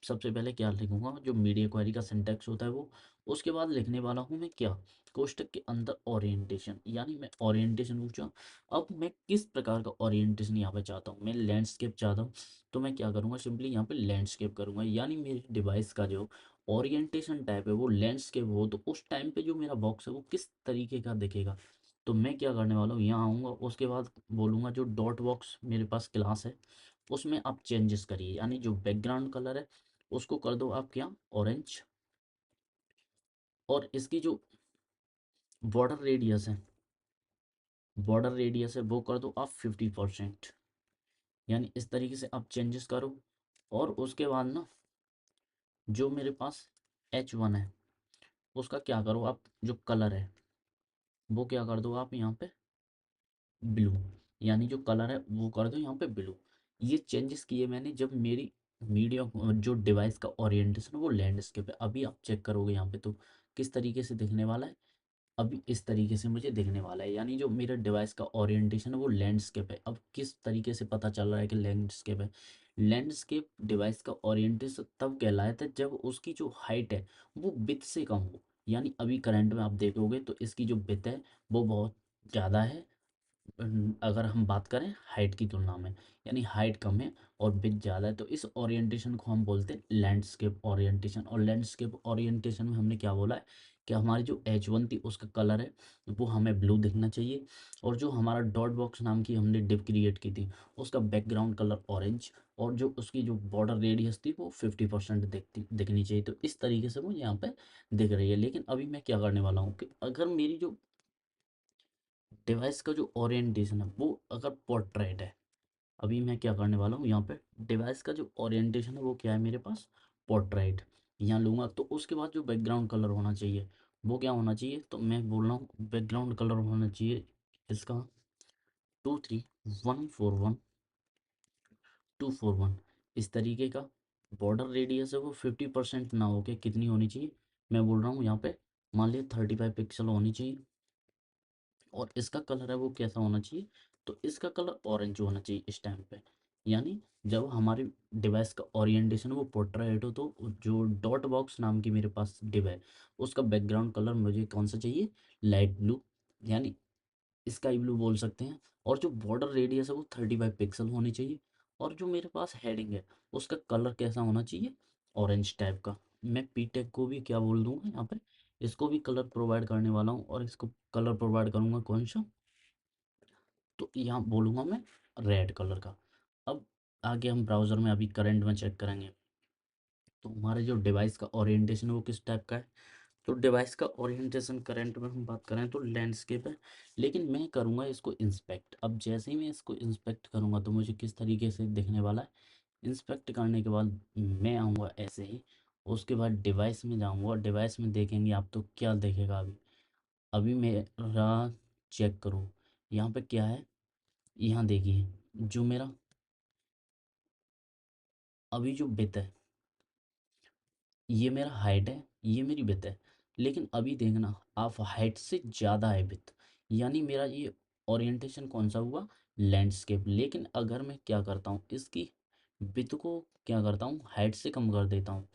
Speaker 2: सबसे पहले क्या लिखूंगा, जो मीडिया क्वेरी का सिंटैक्स होता है वो, उसके बाद लिखने वाला हूँ मैं क्या, कोष्टक के अंदर ओरिएंटेशन, यानी मैं ओरिएंटेशन पूछा। अब मैं किस प्रकार का ओरिएंटेशन यहाँ पे चाहता हूँ, मैं लैंडस्केप चाहता हूँ, तो मैं क्या करूँगा, सिंपली यहाँ पे लैंडस्केप करूँगा, यानी मेरे डिवाइस का जो ओरिएंटेशन टाइप है वो लैंडस्केप हो, तो उस टाइम पे जो मेरा बॉक्स है वो किस तरीके का दिखेगा। तो मैं क्या करने वाला हूँ, यहाँ आऊँगा, उसके बाद बोलूँगा जो डॉट बॉक्स मेरे पास क्लास है उसमें आप चेंजेस करिए, यानी जो बैकग्राउंड कलर है उसको कर दो आप क्या, ऑरेंज, और इसकी जो बॉर्डर रेडियस है, बॉर्डर रेडियस है वो कर दो आप 50%, यानी इस तरीके से आप चेंजेस करो। और उसके बाद ना जो मेरे पास H1 है उसका क्या करो आप, जो कलर है वो क्या कर दो आप यहाँ पे ब्लू, यानी जो कलर है वो कर दो यहाँ पे ब्लू। ये चेंजेस किए मैंने जब मेरी मीडिया जो डिवाइस का ओरिएंटेशन वो लैंडस्केप है। अभी आप चेक करोगे यहाँ पे तो किस तरीके से दिखने वाला है, अभी इस तरीके से मुझे दिखने वाला है, यानी जो मेरा डिवाइस का ओरिएंटेशन है वो लैंडस्केप है। अब किस तरीके से पता चल रहा है कि लैंडस्केप है, लैंडस्केप डिवाइस का ओरिएंटेशन तब कहलाता है जब उसकी जो हाइट है वो विड्थ से कम हो, यानी अभी करंट में आप देखोगे तो इसकी जो विड्थ है वो बहुत ज़्यादा है, अगर हम बात करें हाइट की तुलना में, यानी हाइट कम है और विड्थ ज़्यादा है, तो इस ओरिएंटेशन को हम बोलते हैं लैंडस्केप ओरिएंटेशन। और लैंडस्केप ओरिएंटेशन में हमने क्या बोला है कि हमारी जो H1 थी उसका कलर है वो हमें ब्लू दिखना चाहिए, और जो हमारा डॉट बॉक्स नाम की हमने डिव क्रिएट की थी उसका बैकग्राउंड कलर ऑरेंज, और जो उसकी जो बॉर्डर रेडियस थी वो 50% दिखनी चाहिए। तो इस तरीके से मुझे यहाँ पे दिख रही है। लेकिन अभी मैं क्या करने वाला हूँ कि अगर मेरी जो डिवाइस का जो ओरिएंटेशन है वो अगर पोर्ट्रेट है, अभी मैं क्या करने वाला हूँ यहाँ पे, डिवाइस का जो ओरिएंटेशन है वो क्या है मेरे पास, पोर्ट्रेट, यहाँ लूँगा। तो उसके बाद जो बैकग्राउंड कलर होना चाहिए वो क्या होना चाहिए, तो मैं बोल रहा हूँ बैकग्राउंड कलर होना चाहिए इसका 2311241, इस तरीके का। बॉर्डर रेडियस है वो 50% ना हो के कितनी होनी चाहिए, मैं बोल रहा हूँ यहाँ पे मान लिया 35 पिक्सल होनी चाहिए। और इसका कलर है वो कैसा होना चाहिए, तो इसका कलर ऑरेंज होना चाहिए इस टाइम पे, यानी जब हमारी डिवाइस का ओरिएंटेशन वो पोर्ट्रेट हो तो जो डॉट बॉक्स नाम की मेरे पास डिव है उसका बैकग्राउंड कलर मुझे कौन सा चाहिए, लाइट ब्लू, यानी स्काई ब्लू बोल सकते हैं। और जो बॉर्डर रेडियस है वो 35 पिक्सल होनी चाहिए। और जो मेरे पास हेडिंग है उसका कलर कैसा होना चाहिए, ऑरेंज टाइप का। मैं पीटेक को भी क्या बोल दूंगा यहाँ पे, इसको भी कलर प्रोवाइड करने वाला हूँ, और इसको कलर प्रोवाइड करूंगा कौन सा, तो यहाँ बोलूंगा मैं रेड कलर का। अब आगे हम ब्राउज़र में अभी करंट में चेक करेंगे, तो हमारे जो डिवाइस का ओरिएंटेशन है वो किस टाइप का है। तो डिवाइस का ओरिएंटेशन करंट में हम बात करें तो लैंडस्केप है, लेकिन मैं करूँगा इसको इंस्पेक्ट। अब जैसे ही मैं इसको इंस्पेक्ट करूँगा तो मुझे किस तरीके से दिखने वाला है। इंस्पेक्ट करने के बाद मैं आऊँगा ऐसे ही, उसके बाद डिवाइस में जाऊँगा, डिवाइस में देखेंगे आप तो क्या देखेगा। अभी अभी मेरा चेक करूँ, यहाँ पे क्या है, यहाँ देखिए जो मेरा अभी जो बिट है, ये मेरा हाइट है, ये मेरी विड्थ है। लेकिन अभी देखना आप, हाइट से ज़्यादा है विड्थ, यानी मेरा ये ओरिएंटेशन कौन सा हुआ, लैंडस्केप। लेकिन अगर मैं क्या करता हूँ, इसकी विड्थ को क्या करता हूँ, हाइट से कम कर देता हूँ।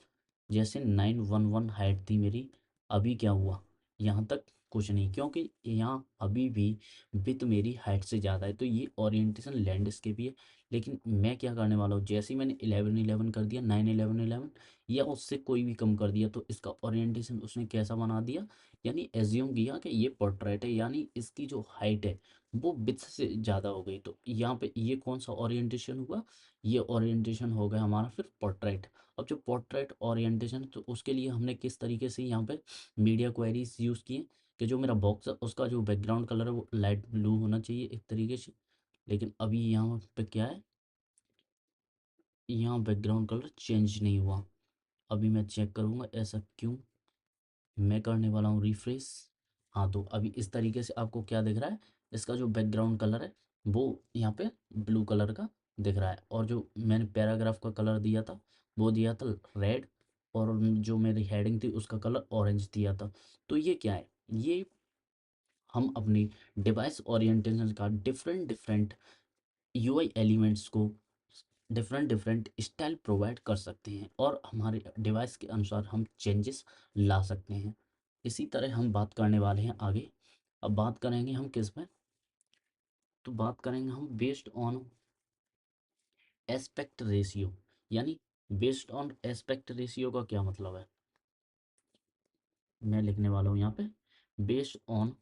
Speaker 2: जैसे 911 हाइट थी मेरी, अभी क्या हुआ, यहाँ तक कुछ नहीं, क्योंकि यहाँ अभी भी विड्थ मेरी हाइट से ज़्यादा है, तो ये ओरिएंटेशन लैंडस्केप ही है। लेकिन मैं क्या करने वाला हूँ, जैसे ही मैंने 11 11 कर दिया, 9 11 11, या उससे कोई भी कम कर दिया, तो इसका ओरिएंटेशन उसने कैसा बना दिया, यानी एज्यूम किया कि ये पोर्ट्रेट है, यानी इसकी जो हाइट है वो विड्थ से ज़्यादा हो गई। तो यहाँ पे ये कौन सा ओरिएंटेशन हुआ, ये ओरिएंटेशन हो गया हमारा फिर पोर्ट्रेट। अब जो पोर्ट्रेट ओरिएंटेशन, तो उसके लिए हमने किस तरीके से यहाँ पे मीडिया क्वेरीज यूज़ किए, कि जो मेरा बॉक्स है उसका जो बैकग्राउंड कलर है वो लाइट ब्लू होना चाहिए एक तरीके से। लेकिन अभी यहाँ पे क्या है, यहाँ बैकग्राउंड कलर चेंज नहीं हुआ। अभी मैं चेक करूँगा ऐसा क्यों। मैं करने वाला हूँ रिफ्रेश। हाँ, तो अभी इस तरीके से आपको क्या दिख रहा है, इसका जो बैकग्राउंड कलर है वो यहाँ पे ब्लू कलर का दिख रहा है, और जो मैंने पैराग्राफ का कलर दिया था वो दिया था रेड, और जो मेरी हेडिंग थी उसका कलर ऑरेंज दिया था। तो ये क्या है, ये हम अपनी डिवाइस ओरिएंटेशन का डिफरेंट डिफरेंट यूआई एलिमेंट्स को डिफरेंट डिफरेंट स्टाइल प्रोवाइड कर सकते हैं, और हमारे डिवाइस के अनुसार हम चेंजेस ला सकते हैं। इसी तरह हम बात करने वाले हैं आगे। अब बात करेंगे हम किस पे, तो बात करेंगे हम बेस्ड ऑन एस्पेक्ट रेशियो। यानी बेस्ड ऑन एस्पेक्ट रेशियो का क्या मतलब है, मैं लिखने वाला हूँ यहाँ पे based on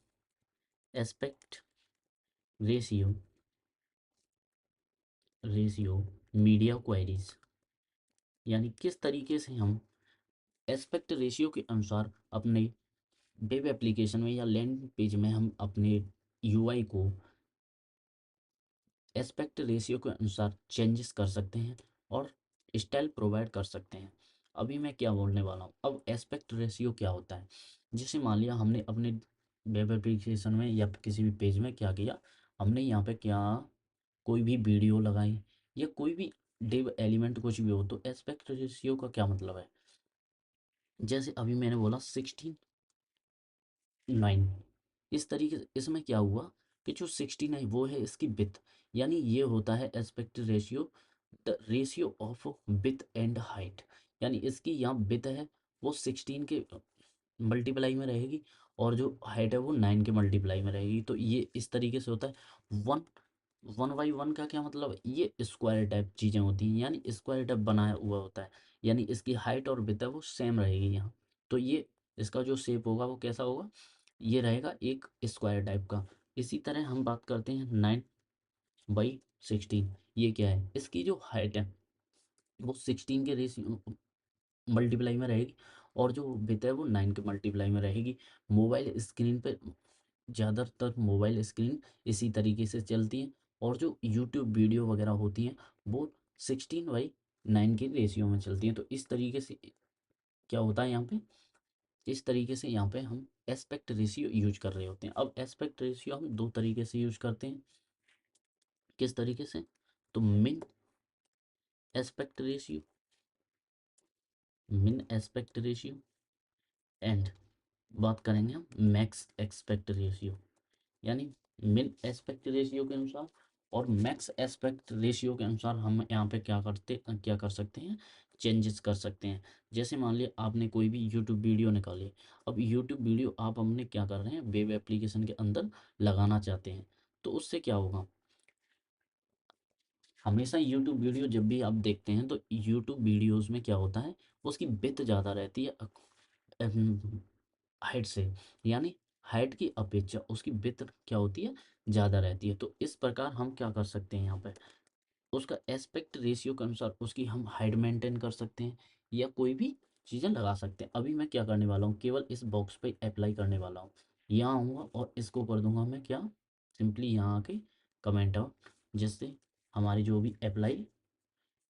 Speaker 2: aspect ratio, ratio media queries. यानी किस तरीके से हम एस्पेक्ट रेशियो के अनुसार अपने वेब एप्लीकेशन में या लैंड पेज में हम अपने यूआई को एस्पेक्ट रेशियो के अनुसार चेंजेस कर सकते हैं और स्टाइल प्रोवाइड कर सकते हैं। अभी मैं क्या बोलने वाला हूँ, अब एस्पेक्ट रेशियो क्या होता है। जैसे मान लिया हमने अपने वेब एप्लीकेशन में या किसी भी पेज में क्या किया, हमने यहाँ पे क्या, कोई भी वीडियो लगाई या कोई भी डिव एलिमेंट कुछ भी हो, तो एस्पेक्ट रेशियो का क्या मतलब है। जैसे अभी मैंने बोला 16:9, इस तरीके से इसमें क्या हुआ कि जो 69 वो है इसकी विथ, यानी ये होता है aspect ratio, the ratio of with and height. यानी इसकी यहाँ विथ है वो 16 के मल्टीप्लाई में रहेगी, और जो हाइट है वो 9 के मल्टीप्लाई में रहेगी। तो ये इस तरीके से होता है। वन वन बाई वन का क्या मतलब है, ये स्क्वायर टाइप चीज़ें होती हैं, यानी स्क्वायर टाइप बनाया हुआ होता है, यानी इसकी हाइट और विथ है वो सेम रहेगी यहाँ। तो ये इसका जो शेप होगा वो कैसा होगा, ये रहेगा एक स्क्वायर टाइप का। इसी तरह हम बात करते हैं 9/16, ये क्या है, इसकी जो हाइट है वो 16 के रेशियो मल्टीप्लाई में रहेगी, और जो विथ है वो 9 के मल्टीप्लाई में रहेगी। मोबाइल स्क्रीन पे ज़्यादातर मोबाइल स्क्रीन इसी तरीके से चलती हैं, और जो यूट्यूब वीडियो वगैरह होती हैं वो 16:9 के रेशियो में चलती हैं। तो इस तरीके से क्या होता है यहाँ पे, इस तरीके से यहाँ पे हम एस्पेक्ट रेशियो यूज कर रहे होते हैं। अब एस्पेक्ट रेशियो हम दो तरीके से यूज करते हैं, किस तरीके से, तो एस्पेक्ट रेशियो मिन एस्पेक्ट रेशियो एंड बात करेंगे हम मैक्स एस्पेक्ट रेशियो। यानी मिन एस्पेक्ट रेशियो के अनुसार और मैक्स एस्पेक्ट रेशियो के अनुसार हम यहाँ पे क्या कर सकते हैं, चेंजेस कर सकते हैं। जैसे मान लिया आपने कोई भी यूट्यूब वीडियो निकाली, अब यूट्यूब वीडियो आप हमने क्या कर रहे हैं, वेब एप्लीकेशन के अंदर लगाना चाहते हैं, तो उससे क्या होगा, हमेशा यूट्यूब वीडियो जब भी आप देखते हैं तो यूट्यूब वीडियोस में क्या होता है, उसकी विड्थ ज़्यादा रहती है हाइट से, यानी हाइट की अपेक्षा उसकी विड्थ क्या होती है, ज़्यादा रहती है। तो इस प्रकार हम क्या कर सकते हैं यहाँ पे, उसका एस्पेक्ट रेशियो के अनुसार उसकी हम हाइट मेंटेन कर सकते हैं या कोई भी चीज़ें लगा सकते हैं। अभी मैं क्या करने वाला हूँ, केवल इस बॉक्स पे अप्लाई करने वाला हूँ। यहाँ आऊँगा और इसको कर दूंगा मैं क्या, सिंपली यहाँ आके कमेंट आउट, जिससे हमारी जो भी अप्लाई,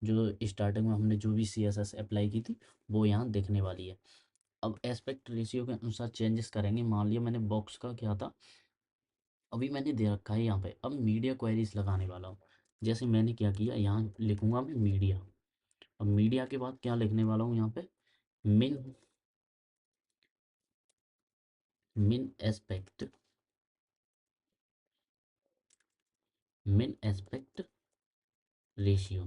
Speaker 2: जो स्टार्टिंग में हमने जो भी CSS अप्लाई की थी वो यहाँ देखने वाली है। अब एस्पेक्ट रेशियो के अनुसार चेंजेस करेंगे। मान लिया मैंने बॉक्स का क्या था, अभी मैंने दे रखा है यहाँ पे, अब मीडिया क्वेरीज लगाने वाला हूँ। जैसे मैंने क्या किया, यहाँ लिखूंगा मैं मीडिया। अब मीडिया के बाद क्या लिखने वाला हूँ यहाँ पे, मिन मिन एस्पेक्ट मिन एस्पेक्ट रेशियो।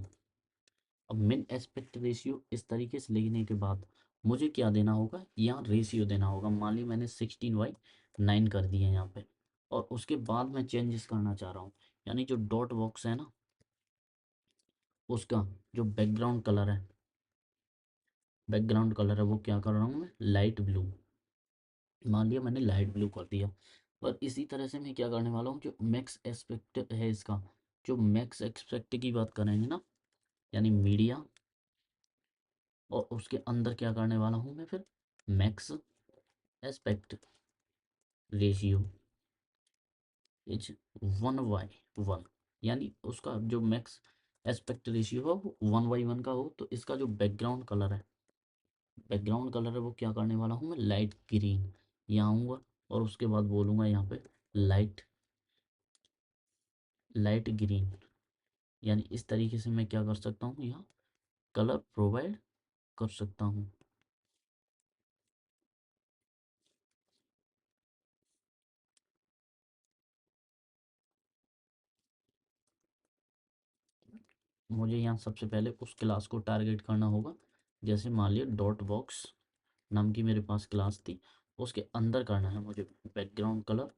Speaker 2: अब मिन एस्पेक्ट रेशियो इस तरीके से लिखने के बाद मुझे क्या देना होगा, यहाँ रेशियो देना होगा। मान ली मैंने 16:9 कर दिया यहाँ पे, और उसके बाद मैं चेंजेस करना चाह रहा हूँ, यानी जो डॉट बॉक्स है ना, उसका जो बैकग्राउंड कलर है वो क्या कर रहा हूँ मैं, लाइट ब्लू। मान लिया मैंने लाइट ब्लू कर दिया। और इसी तरह से मैं क्या करने वाला हूँ, जो मैक्स एस्पेक्ट है इसका, जो मैक्स एस्पेक्ट की बात करेंगे ना, यानी मीडिया, और उसके अंदर क्या करने वाला हूँ मैं फिर, मैक्स एस्पेक्ट रेशियो इज 1:1, यानी उसका जो मैक्स एस्पेक्ट रेशियो हो वो 1:1 का हो। तो इसका जो बैकग्राउंड कलर है वो क्या करने वाला हूँ मैं, लाइट ग्रीन। यहाँ आऊँगा और उसके बाद बोलूँगा यहाँ पे लाइट लाइट ग्रीन। यानी इस तरीके से मैं क्या कर सकता हूँ, यहाँ कलर प्रोवाइड कर सकता हूँ। मुझे यहाँ सबसे पहले उस क्लास को टारगेट करना होगा। जैसे मान लिया डॉट बॉक्स नाम की मेरे पास क्लास थी, उसके अंदर करना है मुझे बैकग्राउंड कलर,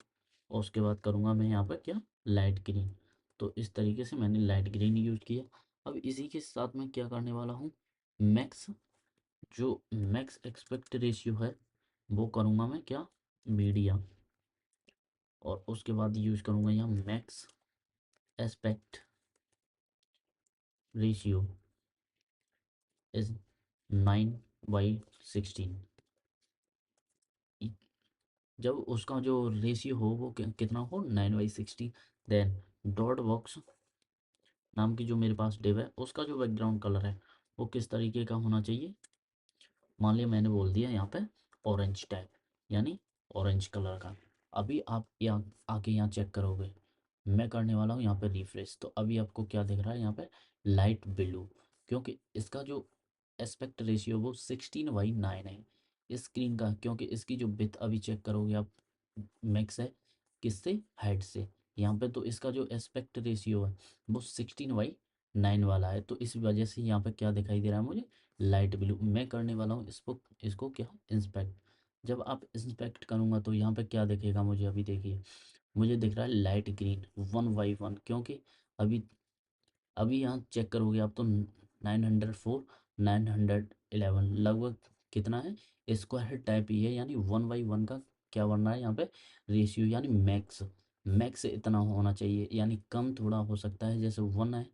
Speaker 2: और उसके बाद करूँगा मैं यहाँ पर क्या, लाइट ग्रीन। तो इस तरीके से मैंने लाइट ग्रीन यूज किया। अब इसी के साथ मैं क्या करने वाला हूँ, मैक्स जो मैक्स एक्सपेक्ट रेशियो है वो करूँगा मैं क्या, मीडिया, और उसके बाद यूज करूँगा यहाँ मैक्स एस्पेक्ट रेशियो इज 9:16। जब उसका जो रेशियो हो वो कितना हो, 9:16, देन डॉट बॉक्स नाम की जो मेरे पास डिव है उसका जो बैकग्राउंड कलर है वो किस तरीके का होना चाहिए। मान लिया मैंने बोल दिया यहाँ पे ऑरेंज टाइप, यानी ऑरेंज कलर का। अभी आप यहाँ आके यहाँ चेक करोगे, मैं करने वाला हूँ यहाँ पे रिफ्रेश, तो अभी आपको क्या दिख रहा है यहाँ पे, लाइट ब्लू, क्योंकि इसका जो एस्पेक्ट रेशियो वो 16:9 है स्क्रीन का। क्योंकि इसकी जो विड्थ अभी चेक करोगे आप, मैक्स है किससे, हाइट से। यहाँ पे तो इसका जो एस्पेक्ट रेशियो है वो 16:9 वाला है, तो इस वजह से यहाँ पे क्या दिखाई दे रहा है मुझे, लाइट ब्लू। मैं करने वाला हूँ इसको क्या, इंस्पेक्ट। जब आप इंस्पेक्ट करूँगा तो यहाँ पे क्या दिखेगा मुझे, अभी देखिए मुझे दिख रहा है लाइट ग्रीन 1:1, क्योंकि अभी अभी यहाँ चेक करोगे आप तो 904 911 लगभग कितना है, स्क्वायर टाइप ही है। यानी 1:1 का क्या बन रहा है यहाँ पे, रेशियो, यानी मैक्स मैक्स इतना होना चाहिए, यानी कम थोड़ा हो सकता है। जैसे 1 है,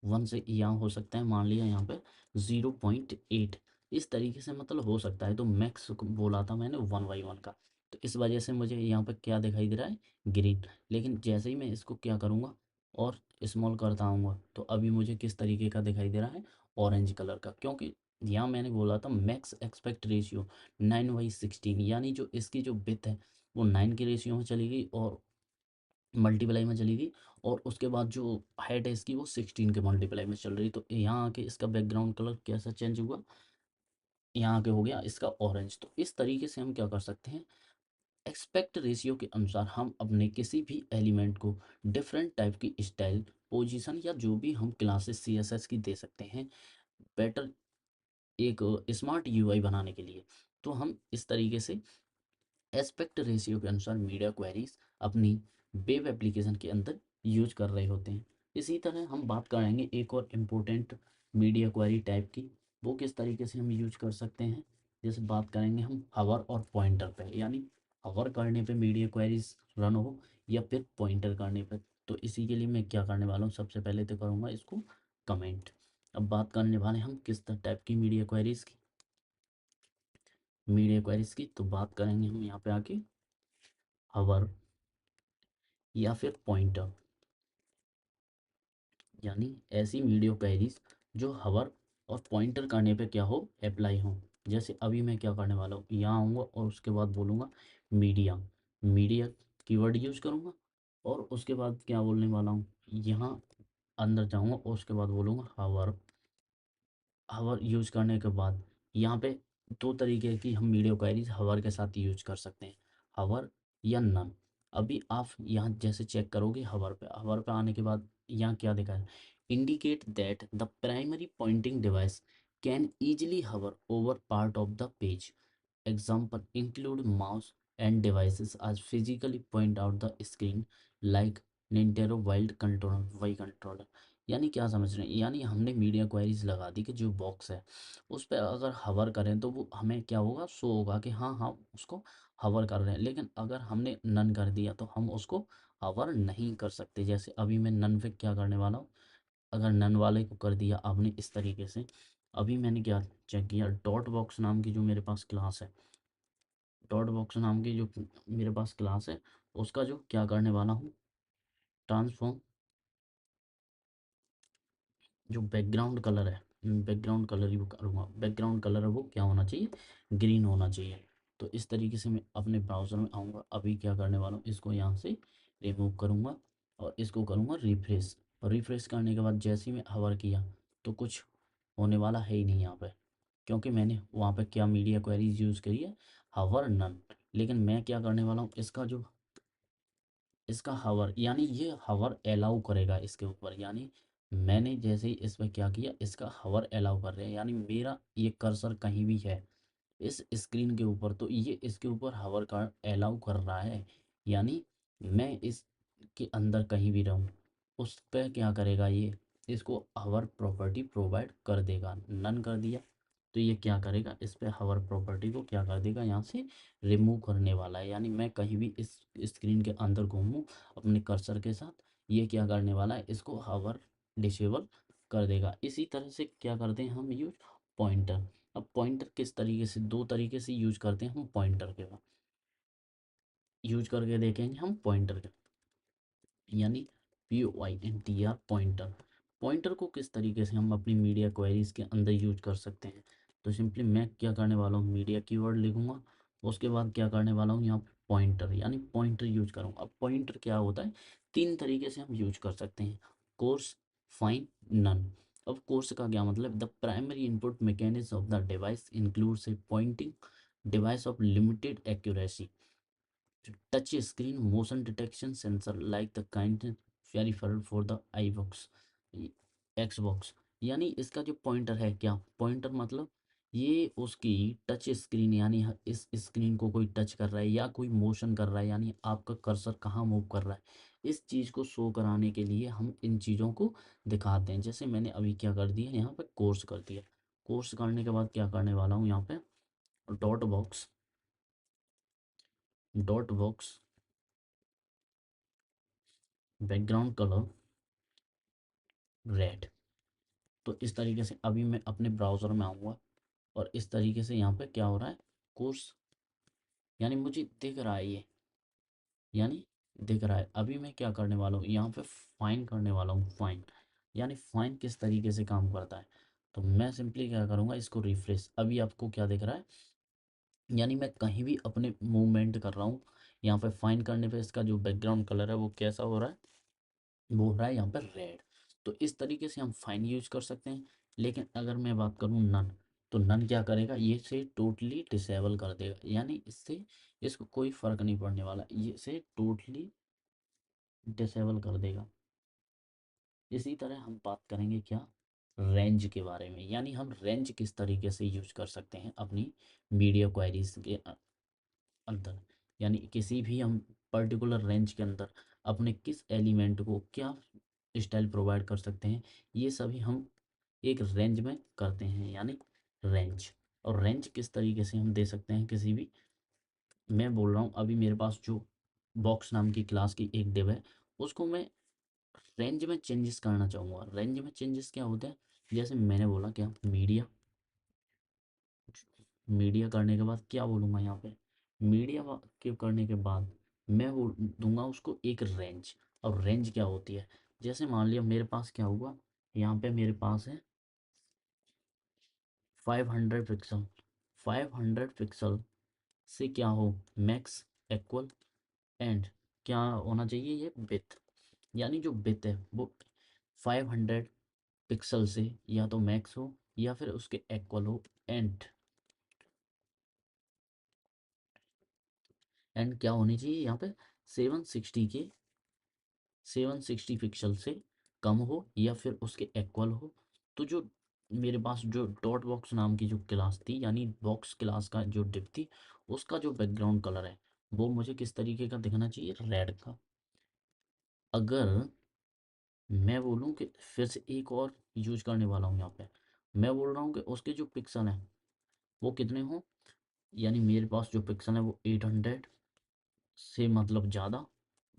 Speaker 2: 1 से यहाँ हो सकता है, मान लिया यहाँ पे 0.8, इस तरीके से मतलब हो सकता है। तो मैक्स बोला था मैंने 1:1 का, तो इस वजह से मुझे यहाँ पे क्या दिखाई दे रहा है, ग्रीन। लेकिन जैसे ही मैं इसको क्या करूँगा और स्मॉल करता आऊँगा तो अभी मुझे किस तरीके का दिखाई दे रहा है, ऑरेंज कलर का। क्योंकि यहाँ मैंने बोला था मैक्स एक्सपेक्ट रेशियो 9:16, यानी जो इसकी जो विड्थ है वो 9 के रेशियो में चली गई और मल्टीप्लाई में चली गई, और उसके बाद जो हाइट है इसकी वो 16 के मल्टीप्लाई में चल रही। तो यहाँ आके इसका बैकग्राउंड कलर कैसा चेंज हुआ, यहाँ आके हो गया इसका ऑरेंज। तो इस तरीके से हम क्या कर सकते हैं, एक्सपेक्ट रेशियो के अनुसार हम अपने किसी भी एलिमेंट को डिफरेंट टाइप की स्टाइल, पोजीशन, या जो भी हम क्लासेस CSS की दे सकते हैं, बेटर एक स्मार्ट यूआई बनाने के लिए। तो हम इस तरीके से एस्पेक्ट रेशियो के अनुसार मीडिया क्वेरीज अपनी वेब एप्लीकेशन के अंदर यूज कर रहे होते हैं। इसी तरह हम बात करेंगे एक और इम्पोर्टेंट मीडिया क्वेरी टाइप की, वो किस तरीके से हम यूज कर सकते हैं। जैसे बात करेंगे हम हवर और पॉइंटर पे, यानी हवर करने पे मीडिया क्वेरीज रन हो या फिर पॉइंटर करने पे। तो इसी के लिए मैं क्या करने वाला हूँ, सबसे पहले तो करूँगा इसको कमेंट। अब बात करने वाले हम किस टाइप की मीडिया क्वेरीज की, तो बात करेंगे हम यहाँ पे आके हवर या फिर पॉइंटर, यानी ऐसी मीडिया क्वेरीज जो हवर और पॉइंटर करने पे क्या हो, अप्लाई हो। जैसे अभी मैं क्या करने वाला हूँ, यहाँ आऊँगा और उसके बाद बोलूँगा मीडिया, मीडिया कीवर्ड यूज करूँगा और उसके बाद क्या बोलने वाला हूँ, यहाँ अंदर जाऊँगा और उसके बाद बोलूँगा हवर। हवर यूज करने के बाद यहाँ पे दो तरीके की हम वीडियो क्वेरीज हवर के साथ यूज कर सकते हैं, हवर या नन। अभी आप यहाँ जैसे चेक करोगे हवर पे आने के बाद यहाँ क्या दिखा है, indicate that the primary pointing device can easily hover over part of the page. Example include mouse and devices as physically point out the screen like Nintendo Wild Controller, Y controller। यानी क्या समझ रहे हैं, यानी हमने media queries लगा दी कि जो बॉक्स है उस पर अगर हवर करें तो वो हमें क्या होगा, शो होगा कि हाँ हाँ उसको हवर कर रहे हैं। लेकिन अगर हमने नन कर दिया तो हम उसको हवर नहीं कर सकते। जैसे अभी मैं नन पे क्या करने वाला हूँ, अगर नन वाले को कर दिया आपने इस तरीके से, अभी मैंने क्या चेक किया, डॉट बॉक्स नाम की जो मेरे पास क्लास है, डॉट बॉक्स नाम की जो मेरे पास क्लास है, उसका जो क्या करने वाला हूँ, ट्रांसफॉर्म, जो बैकग्राउंड कलर है, बैकग्राउंड कलर ही वो करूँगा, बैकग्राउंड कलर है वो क्या होना चाहिए, ग्रीन होना चाहिए। तो इस तरीके से मैं अपने ब्राउज़र में आऊँगा, अभी क्या करने वाला हूँ, इसको यहाँ से रिमूव करूँगा और इसको करूँगा रिफ्रेश। और रिफ्रेश करने के बाद जैसे ही मैं हवर किया तो कुछ होने वाला है ही नहीं यहाँ पे, क्योंकि मैंने वहाँ पे क्या मीडिया क्वेरीज यूज़ करी है, हवर नन। लेकिन मैं क्या करने वाला हूँ, इसका हवर, यानी ये हवर अलाउ करेगा इसके ऊपर, यानी मैंने जैसे ही इस पर क्या किया, इसका हवर अलाउ कर रहे हैं, यानी मेरा ये कर्सर कहीं भी है इस स्क्रीन के ऊपर तो ये इसके ऊपर हवर का अलाउ कर रहा है। यानी मैं इसके अंदर कहीं भी रहूँ उस पर क्या करेगा, ये इसको हवर प्रॉपर्टी प्रोवाइड कर देगा। नन कर दिया तो ये क्या करेगा, इस पे हवर प्रॉपर्टी को क्या कर देगा, यहाँ से रिमूव करने वाला है। यानी मैं कहीं भी इस स्क्रीन के अंदर घूमूं अपने कर्सर के साथ, ये क्या करने वाला है, इसको हवर डिसेबल कर देगा। इसी तरह से क्या करते हैं हम यूज, पॉइंटर। अब पॉइंटर किस तरीके से, दो तरीके से यूज करते हैं हम पॉइंटर के, यूज करके देखेंगे हम पॉइंटर के, यानी POINTR पॉइंटर। पॉइंटर को किस तरीके से हम अपनी मीडिया क्वेरीज के अंदर यूज कर सकते हैं, तो सिंपली मैं क्या करने वाला हूँ, मीडिया कीवर्ड लिखूंगा, उसके बाद क्या करने वाला हूँ, यहाँ पे पॉइंटर, यानी पॉइंटर यूज करूँगा। अब पॉइंटर क्या होता है, तीन तरीके से हम यूज कर सकते हैं, कोर्स, फाइन, नन। अब कोर्स का क्या मतलब, the primary input mechanism of the device includes A pointing device of limited accuracy, touch screen motion detection sensor like the kind peripheral for the iBox, Xbox। यानी इसका जो pointer है, क्या pointer मतलब, ये उसकी टच स्क्रीन, यानी इस स्क्रीन को कोई टच कर रहा है या कोई मोशन कर रहा है, यानी आपका कर्सर कहाँ मूव कर रहा है, इस चीज़ को शो कराने के लिए हम इन चीज़ों को दिखाते हैं। जैसे मैंने अभी क्या कर दिया, यहाँ पे कोर्स कर दिया, कोर्स करने के बाद क्या करने वाला हूँ, यहाँ पे dot box, dot box background colour red. तो इस तरीके से अभी मैं अपने ब्राउज़र में आऊँगा और इस तरीके से यहाँ पे क्या हो रहा है, कोर्स, यानी मुझे दिख रहा है ये, यानी दिख रहा है। अभी मैं क्या करने वाला हूँ, यहाँ पे फाइन करने वाला हूँ, फाइन। यानी फाइन किस तरीके से काम करता है, तो मैं सिंपली क्या करूँगा, इसको रिफ्रेश। अभी आपको क्या दिख रहा है, यानी मैं कहीं भी अपने मूवमेंट कर रहा हूँ, यहाँ पे फाइन करने पे इसका जो बैकग्राउंड कलर है वो कैसा हो रहा है, वो हो रहा है यहाँ पर रेड। तो इस तरीके से हम फाइन यूज कर सकते हैं। लेकिन अगर मैं बात करूँ नन, तो नन क्या करेगा, ये से टोटली डिसेबल कर देगा, यानी इससे इसको कोई फर्क नहीं पड़ने वाला, ये से टोटली डिसेबल कर देगा। इसी तरह हम बात करेंगे क्या, रेंज के बारे में, यानी हम रेंज किस तरीके से यूज कर सकते हैं अपनी मीडिया क्वेरीज के अंदर। यानी किसी भी हम पर्टिकुलर रेंज के अंदर अपने किस एलिमेंट को क्या स्टाइल प्रोवाइड कर सकते हैं, ये सभी हम एक रेंज में करते हैं, यानी रेंज। और रेंज किस तरीके से हम दे सकते हैं किसी भी, मैं बोल रहा हूँ अभी मेरे पास जो बॉक्स नाम की क्लास की एक डिव है, उसको मैं रेंज में चेंजेस करना चाहूँगा। रेंज में चेंजेस क्या होते हैं, जैसे मैंने बोला क्या, मीडिया। मीडिया करने के बाद क्या बोलूँगा यहाँ पे, मीडिया के करने के बाद मैं दूंगा उसको एक रेंज। और रेंज क्या होती है, जैसे मान लिया मेरे पास क्या हुआ, यहाँ पे मेरे पास है 500 पिक्सल। 500 पिक्सल से क्या हो, मैक्स इक्वल एंड क्या होना चाहिए, ये बिथ, यानी जो बिथ है वो 500 पिक्सल से या तो मैक्स हो या फिर उसके इक्वल हो। एंड क्या होनी चाहिए यहाँ पे, 760 के 760 पिक्सल से कम हो या फिर उसके इक्वल हो। तो जो मेरे पास जो डॉट बॉक्स नाम की जो क्लास थी, यानी बॉक्स क्लास का जो डिप थी, उसका जो बैकग्राउंड कलर है वो मुझे किस तरीके का दिखना चाहिए, रेड का। अगर मैं बोलूँ कि फिर से एक और यूज करने वाला हूँ यहाँ पे, मैं बोल रहा हूँ कि उसके जो पिक्सल हैं वो कितने हों, यानी मेरे पास जो पिक्सल है वो 800 से मतलब ज़्यादा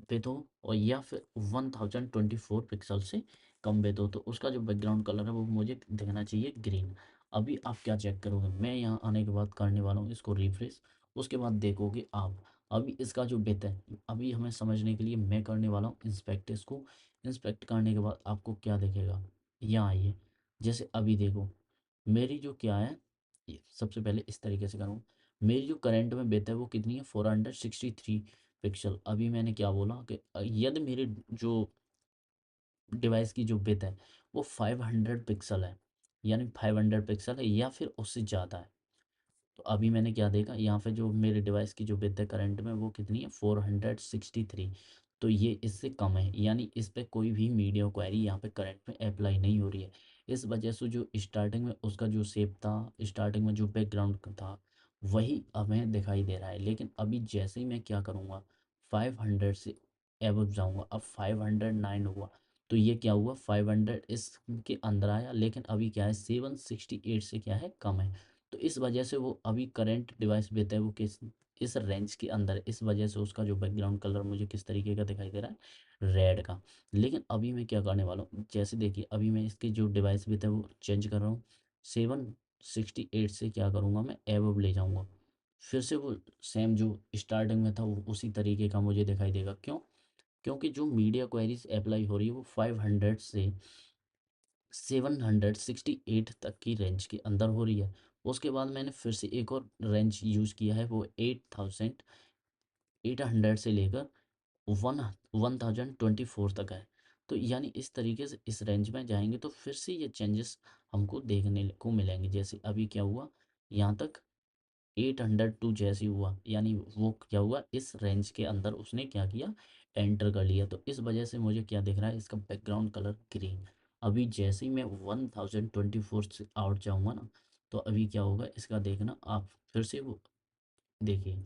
Speaker 2: बेतो, और या फिर 1024 पिक्सल से कम बेतो, तो उसका जो बैकग्राउंड कलर है वो मुझे दिखना चाहिए ग्रीन। अभी आप क्या चेक करोगे, मैं यहाँ आने के बाद करने वाला हूँ इसको रिफ्रेश, उसके बाद देखोगे आप। अभी इसका जो बेत है, अभी हमें समझने के लिए मैं करने वाला हूँ इंस्पेक्ट। इसको इंस्पेक्ट करने के बाद आपको क्या दिखेगा, यहाँ आइए। जैसे अभी देखो मेरी जो क्या है, सबसे पहले इस तरीके से करूँ, मेरी जो करंट में बेत है वो कितनी है, 463 पिक्सल। अभी मैंने क्या बोला कि यदि मेरे जो डिवाइस की जो बिट है वो 500 पिक्सल है, यानी 500 पिक्सल है या फिर उससे ज़्यादा है, तो अभी मैंने क्या देखा यहाँ पे, जो मेरे डिवाइस की जो बिट है करंट में वो कितनी है, 463। तो ये इससे कम है, यानी इस पे कोई भी मीडिया क्वेरी यहाँ पे करंट में अप्लाई नहीं हो रही है। इस वजह से जो स्टार्टिंग में उसका जो शेप था, स्टार्टिंग में जो बैकग्राउंड था, वही हमें दिखाई दे रहा है। लेकिन अभी जैसे ही मैं क्या करूँगा, 500 से एबव जाऊँगा, अब 509 हुआ, तो ये क्या हुआ, 500 इसके अंदर आया, लेकिन अभी क्या है 768 से क्या है, कम है। तो इस वजह से वो अभी करंट डिवाइस बेहतर है वो किस, इस रेंज के अंदर है। इस वजह से उसका जो बैकग्राउंड कलर मुझे किस तरीके का दिखाई दे रहा है, रेड का। लेकिन अभी मैं क्या करने वाला हूँ, जैसे देखिए अभी मैं इसकी जो डिवाइस बेहतर है वो चेंज कर रहा हूँ, 768 से क्या करूँगा, मैं एबव ले जाऊँगा। फिर से वो सेम जो स्टार्टिंग में था वो उसी तरीके का मुझे दिखाई देगा। क्यों, क्योंकि जो मीडिया क्वेरीज अप्लाई हो रही है वो 500 से 768 तक की रेंज के अंदर हो रही है। उसके बाद मैंने फिर से एक और रेंज यूज़ किया है, वो 8800 से लेकर 1024 तक है। तो यानी इस तरीके से इस रेंज में जाएंगे तो फिर से ये चेंजेस हमको देखने को मिलेंगे। जैसे अभी क्या हुआ, यहाँ तक 802 जैसे हुआ, यानी वो क्या हुआ, इस रेंज के अंदर उसने क्या किया, एंटर कर लिया। तो इस वजह से मुझे क्या दिख रहा है, इसका बैकग्राउंड कलर ग्रीन। अभी जैसे ही मैं 1024 से आउट जाऊंगा ना, तो अभी क्या होगा इसका देखना आप, फिर से वो देखिए,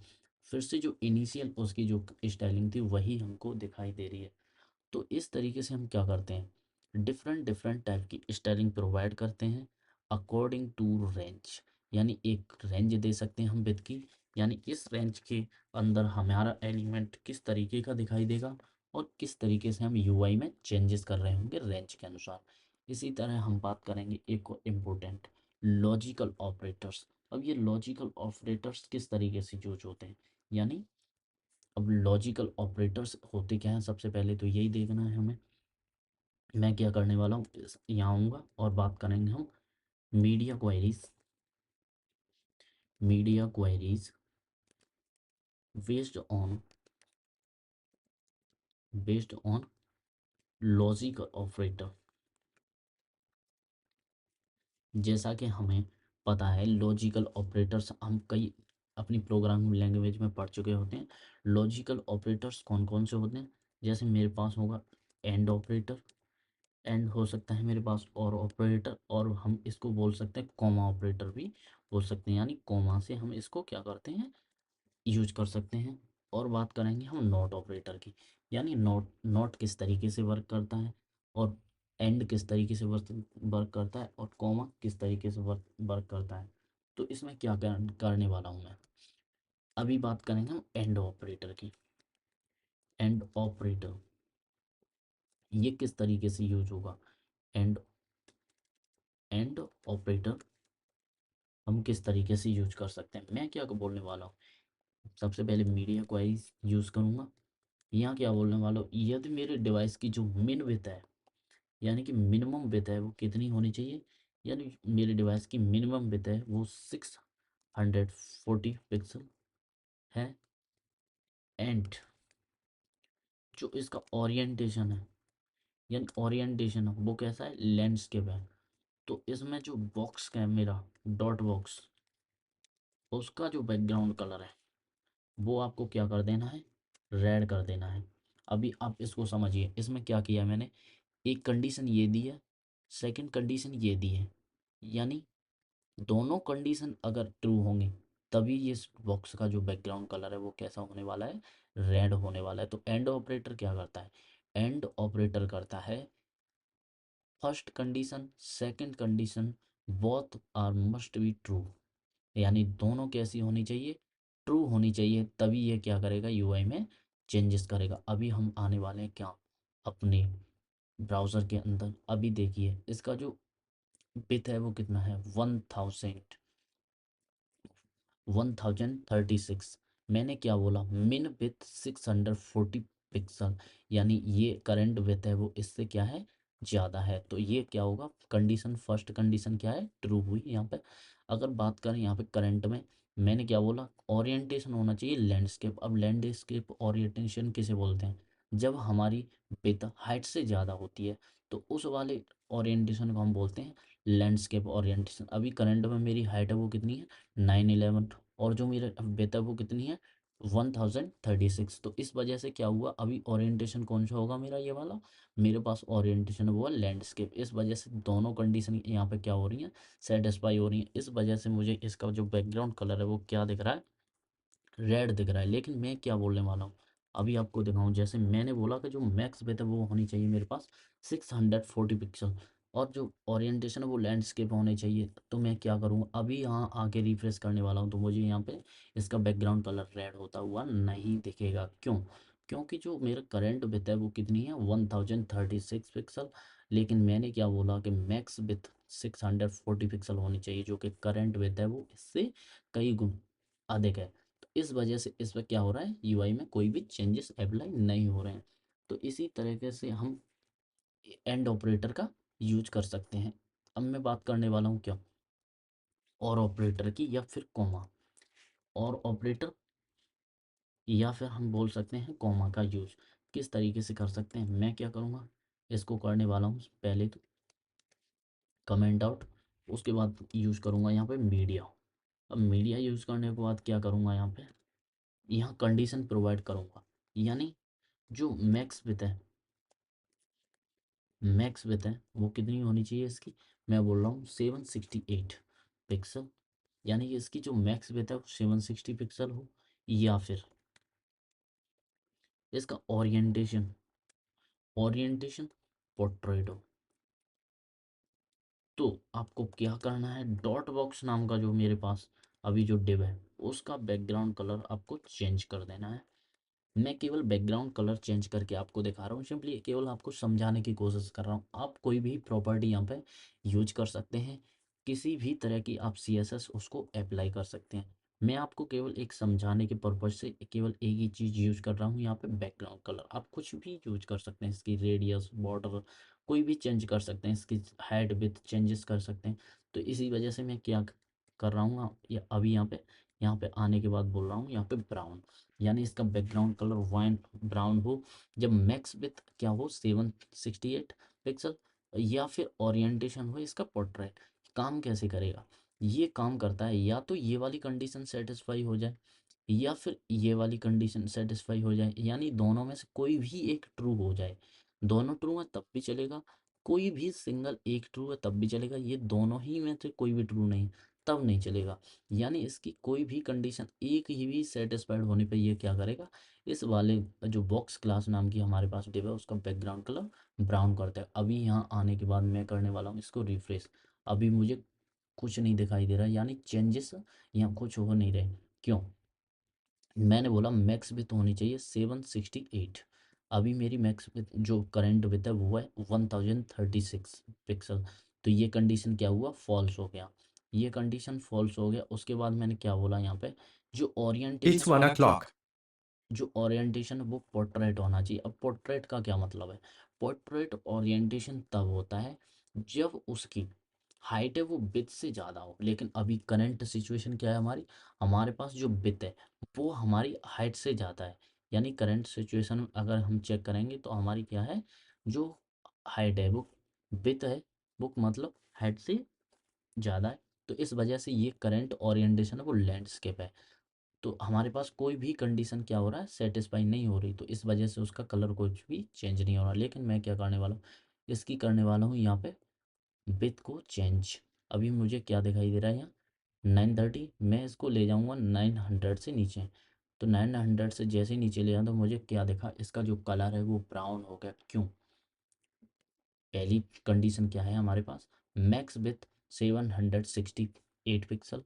Speaker 2: फिर से जो इनिशियल उसकी जो स्टाइलिंग थी वही हमको दिखाई दे रही है। तो इस तरीके से हम क्या करते हैं, डिफरेंट डिफरेंट टाइप की स्टाइलिंग प्रोवाइड करते हैं अकॉर्डिंग टू रेंज। यानी एक रेंज दे सकते हैं हम विद की, यानी इस रेंज के अंदर हमारा एलिमेंट किस तरीके का दिखाई देगा और किस तरीके से हम यूआई में चेंजेस कर रहे होंगे रेंज के अनुसार। इसी तरह हम बात करेंगे एक और इम्पोर्टेंट, लॉजिकल ऑपरेटर्स। अब ये लॉजिकल ऑपरेटर्स किस तरीके से यूज होते हैं, यानी अब लॉजिकल ऑपरेटर्स होते क्या हैं, सबसे पहले तो यही देखना है हमें। मैं क्या करने वाला हूँ, यहाँ आऊँगा और बात करेंगे हम media queries. Media queries based on logical operator. जैसा कि हमें पता है लॉजिकल ऑपरेटर्स हम कई अपनी प्रोग्रामिंग लैंग्वेज में पढ़ चुके होते हैं। लॉजिकल ऑपरेटर्स कौन कौन से होते हैं, जैसे मेरे पास होगा एंड ऑपरेटर, एंड हो सकता है मेरे पास और ऑपरेटर, और हम इसको बोल सकते हैं कॉमा ऑपरेटर भी बोल सकते हैं, यानी कॉमा से हम इसको क्या करते हैं, यूज कर सकते हैं। और बात करेंगे हम नॉट ऑपरेटर की, यानी नॉट नॉट किस तरीके से वर्क करता है। और एंड किस तरीके से वर्क करता है और कॉमा किस तरीके से वर्क करता है। तो इसमें क्या करने वाला हूँ मैं, अभी बात करेंगे हम एंड ऑपरेटर की। एंड ऑपरेटर ये किस तरीके से यूज होगा, एंड एंड ऑपरेटर हम किस तरीके से यूज कर सकते हैं। मैं क्या बोलने वाला हूँ, सबसे पहले मीडिया क्वेरीज यूज करूँगा। यहाँ क्या बोलने वाला हूँ, यदि मेरे डिवाइस की जो मिन विड्थ है, यानी कि मिनिमम विड्थ है वो कितनी होनी चाहिए, यानी मेरे डिवाइस की मिनिमम विड्थ है वो 640 पिक्सल है। एंड जो इसका ओरिएंटेशन है, यानी ओरिएंटेशन है वो कैसा है, लैंडस्केप है। तो इसमें जो बॉक्स का है मेरा डॉट बॉक्स, उसका जो बैकग्राउंड कलर है वो आपको क्या कर देना है, रेड कर देना है। अभी आप इसको समझिए, इसमें क्या किया मैंने, एक कंडीशन ये दी है, सेकंड कंडीशन ये दी है, यानी दोनों कंडीशन अगर ट्रू होंगे तभी ये इस बॉक्स का जो बैकग्राउंड कलर है वो कैसा होने वाला है, रेड होने वाला है। तो एंड ऑपरेटर क्या करता है, एंड ऑपरेटर करता है first condition second condition both are must be true, यानी दोनों कैसी होनी चाहिए, ट्रू होनी चाहिए, तभी ये क्या करेगा, यूआई में चेंजेस करेगा। अभी हम आने वाले हैं क्या, अपने ब्राउज़र के अंदर। अभी देखिए इसका जो बिट है वो कितना है, 1036। मैंने क्या बोला, मिन विथ 640 पिक्सल, यानी ये करंट विथ है वो इससे क्या है, ज़्यादा है। तो ये क्या होगा, कंडीशन फर्स्ट कंडीशन क्या है, ट्रू हुई यहाँ पे। अगर बात करें यहाँ पे करंट में, मैंने क्या बोला, ओरिएंटेशन होना चाहिए लैंडस्केप। अब लैंडस्केप ओरिएंटेशन किसे बोलते हैं, जब हमारी विथ हाइट से ज़्यादा होती है तो उस वाले ओरिएंटेशन को हम बोलते हैं लैंडस्केप ओरिएंटेशन। अभी करंट में मेरी हाइट है वो कितनी है, 911, और जो मेरा बेहतर वो कितनी है, 1036। तो इस वजह से क्या हुआ, अभी ओरिएंटेशन कौन सा होगा मेरा, ये वाला मेरे पास ओरिएंटेशन हुआ लैंडस्केप। इस वजह से दोनों कंडीशन यहाँ पे क्या हो रही हैं, सेटिस्फाई हो रही हैं। इस वजह से मुझे इसका जो बैकग्राउंड कलर है वो क्या दिख रहा है, रेड दिख रहा है। लेकिन मैं क्या बोलने वाला हूँ, अभी आपको दिखाऊं, जैसे मैंने बोला कि जो मैक्स विड्थ है वो होनी चाहिए मेरे पास 640 पिक्सल, और जो ओरिएंटेशन है वो लैंडस्केप होने चाहिए। तो मैं क्या करूँ, अभी यहाँ आके रिफ्रेश करने वाला हूँ तो मुझे यहाँ पे इसका बैकग्राउंड कलर रेड होता हुआ नहीं दिखेगा। क्यों, क्योंकि जो मेरा करंट विड्थ है वो कितनी है, 1036 पिक्सल। लेकिन मैंने क्या बोला कि मैक्स विड्थ 640 पिक्सल होनी चाहिए, जो कि करंट विड्थ है वो इससे कई गुण अधिक है। तो इस वजह से इस पर क्या हो रहा है, यूआई में कोई भी चेंजेस अप्लाई नहीं हो रहे हैं। तो इसी तरीके से हम एंड ऑपरेटर का यूज कर सकते हैं। अब मैं बात करने वाला हूँ क्या, और ऑपरेटर की, या फिर कॉमा, और ऑपरेटर, या फिर हम बोल सकते हैं कॉमा का यूज किस तरीके से कर सकते हैं। मैं क्या करूँगा, इसको करने वाला हूँ पहले तो कमेंट आउट, उसके बाद यूज करूँगा यहाँ पे मीडिया। अब मीडिया यूज करने के बाद क्या करूँगा, यहाँ पे यहाँ कंडीशन प्रोवाइड करूँगा, यानी जो मैक्स विथ है, मैक्स विथ है वो कितनी होनी चाहिए इसकी, मैं बोल रहा हूँ 768 पिक्सल, यानी कि इसकी जो मैक्स विथ है वो 760 पिक्सल हो। या फिर इसका ओरिएंटेशन, ओरिएंटेशन पोर्ट्रेट हो। तो आपको क्या करना है, डॉट बॉक्स नाम का जो मेरे पास अभी जो डिव है उसका बैकग्राउंड कलर आपको चेंज कर देना है। मैं केवल बैकग्राउंड कलर चेंज करके आपको दिखा रहा हूँ, सिंपली केवल आपको समझाने की कोशिश कर रहा हूँ। आप कोई भी प्रॉपर्टी यहाँ पे यूज कर सकते हैं, किसी भी तरह की आप सीएसएस उसको अप्लाई कर सकते हैं। मैं आपको केवल एक समझाने के पर्पज से केवल एक ही चीज़ यूज कर रहा हूँ यहाँ पे, बैकग्राउंड कलर। आप कुछ भी यूज कर सकते हैं, इसकी रेडियस बॉर्डर कोई भी चेंज कर सकते हैं, इसकी हाइट विथ चेंजेस कर सकते हैं। तो इसी वजह से मैं क्या कर रहा हूँ, या अभी यहाँ पे आने के बाद बोल रहा हूँ यहाँ पे ब्राउन, यानी इसका बैकग्राउंड कलर वाइन ब्राउन हो, जब मैक्स विथ क्या हो 768 पिक्सल, या फिर ओरिएंटेशन हो इसका पोर्ट्रेट। काम कैसे करेगा, ये काम करता है या तो ये वाली कंडीशन सेटिस्फाई हो जाए या फिर ये वाली कंडीशन सेटिस्फाई हो जाए, यानी दोनों में से कोई भी एक ट्रू हो जाए। दोनों ट्रू है तब भी चलेगा, कोई भी सिंगल एक ट्रू है तब भी चलेगा, ये दोनों ही में से कोई भी ट्रू नहीं तब नहीं चलेगा। यानी इसकी कोई भी कंडीशन एक ही भी सेटिस्फाइड होने पे ये क्या करेगा, इस वाले जो बॉक्स क्लास नाम की हमारे पास डिव है उसका बैकग्राउंड कलर ब्राउन करते हैं। अभी यहाँ आने के बाद मैं करने वाला हूँ इसको रिफ्रेश। अभी मुझे कुछ नहीं दिखाई दे रहा, यानी चेंजेस यहाँ कुछ हो नहीं रहे। क्यों? मैंने बोला मैक्स विथ होनी चाहिए 768। अभी मेरी मैक्स विथ जो करंट विथ है वो है 1036 पिक्सल। तो ये कंडीशन क्या हुआ, फॉल्स हो गया। ये कंडीशन फॉल्स हो गया। उसके बाद मैंने क्या बोला यहाँ पे, जो
Speaker 3: It's
Speaker 2: ओरिएंटेशन
Speaker 3: 1 o'clock.
Speaker 2: जो ओरिएंटेशन वो पोर्ट्रेट होना चाहिए। अब पोर्ट्रेट का क्या मतलब है? पोर्ट्रेट ओरिएंटेशन तब होता है जब उसकी हाइट है वो विड्थ से ज़्यादा हो। लेकिन अभी करंट सिचुएशन क्या है हमारी, हमारे पास जो विड्थ है वो हमारी हाइट से ज़्यादा है। यानी करंट सिचुएशन में अगर हम चेक करेंगे तो हमारी क्या है, जो हाइट है वो विड्थ है, वो मतलब हाइट से ज़्यादा है। तो इस वजह से ये करंट ओरिएंटेशन है वो लैंडस्केप है। तो हमारे पास कोई भी कंडीशन क्या हो रहा है, सेटिस्फाई नहीं हो रही। तो इस वजह से उसका कलर कुछ भी चेंज नहीं हो रहा। लेकिन मैं क्या करने वाला हूँ, इसकी करने वाला हूँ यहाँ पे विथ को चेंज। अभी मुझे क्या दिखाई दे रहा है यहाँ, 930। मैं इसको ले जाऊँगा 900 से नीचे। तो 900 से जैसे ही नीचे ले जाऊँ तो मुझे क्या दिखा, इसका जो कलर है वो ब्राउन हो गया। क्यों? पहली कंडीशन क्या है हमारे पास, मैक्स विथ 768 पिक्सल।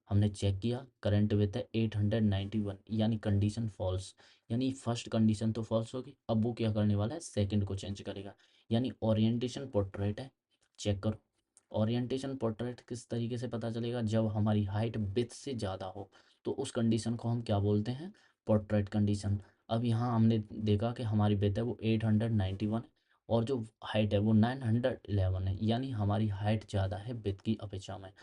Speaker 2: हमने चेक किया करंट विथ है 891, यानी कंडीशन फॉल्स। यानी फर्स्ट कंडीशन तो फॉल्स होगी। अब वो क्या करने वाला है, सेकंड को चेंज करेगा। यानी ओरिएंटेशन पोर्ट्रेट है, चेक करो। ओरिएंटेशन पोर्ट्रेट किस तरीके से पता चलेगा, जब हमारी हाइट विथ से ज़्यादा हो तो उस कंडीशन को हम क्या बोलते हैं, पोर्ट्रेट कंडीशन। अब यहाँ हमने देखा कि हमारी विथ है वो 891 और जो हाइट है वो 911 है, यानी हमारी हाइट ज़्यादा है विथ की अपेक्षा में।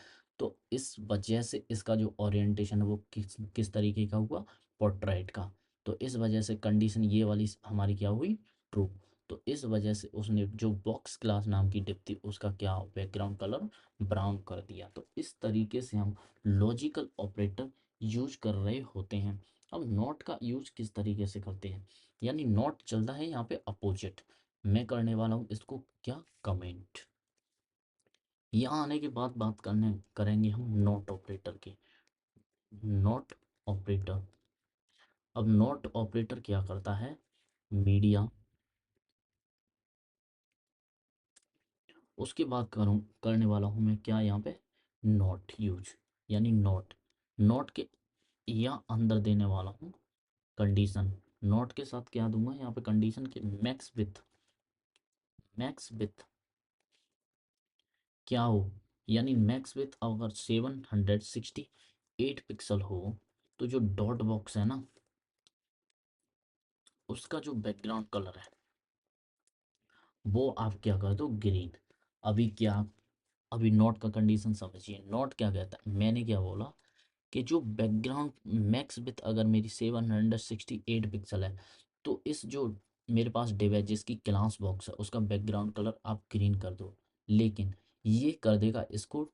Speaker 2: तो इस वजह से इसका जो ओरिएंटेशन है वो किस किस तरीके का हुआ, पोर्ट्रेट का। तो इस वजह से कंडीशन ये वाली हमारी क्या हुई, ट्रू। तो इस वजह से उसने जो बॉक्स क्लास नाम की डिप थी उसका क्या बैकग्राउंड कलर ब्राउन कर दिया। तो इस तरीके से हम लॉजिकल ऑपरेटर यूज कर रहे होते हैं। अब नॉट का यूज किस तरीके से करते हैं, यानी नॉट चलता है यहाँ पे अपोजिट। मैं करने वाला हूँ इसको क्या, कमेंट। यहाँ आने के बाद बात करने करेंगे हम नॉट ऑपरेटर की। नॉट ऑपरेटर, अब नॉट ऑपरेटर क्या करता है, मीडिया। उसके बाद करूँ करने वाला हूँ मैं क्या यहाँ पे, नॉट यूज। यानी नॉट, नॉट के या अंदर देने वाला हूँ कंडीशन। नॉट के साथ क्या दूंगा यहाँ पे कंडीशन के, मैक्स विथ, मैक्स विथ क्या हो, यानी मैक्स विथ अगर 768 पिक्सल हो तो जो डॉट बॉक्स है ना उसका जो बैकग्राउंड कलर है वो आप क्या कर दो, ग्रीन। अभी क्या, अभी नोट का कंडीशन समझिए। नोट क्या कहता है, मैंने क्या बोला कि जो बैकग्राउंड मैक्स विथ अगर मेरी 768 पिक्सल है तो इस जो मेरे पास डिव है जिसकी क्लास बॉक्स है उसका बैकग्राउंड कलर आप ग्रीन कर दो। लेकिन ये कर देगा इसको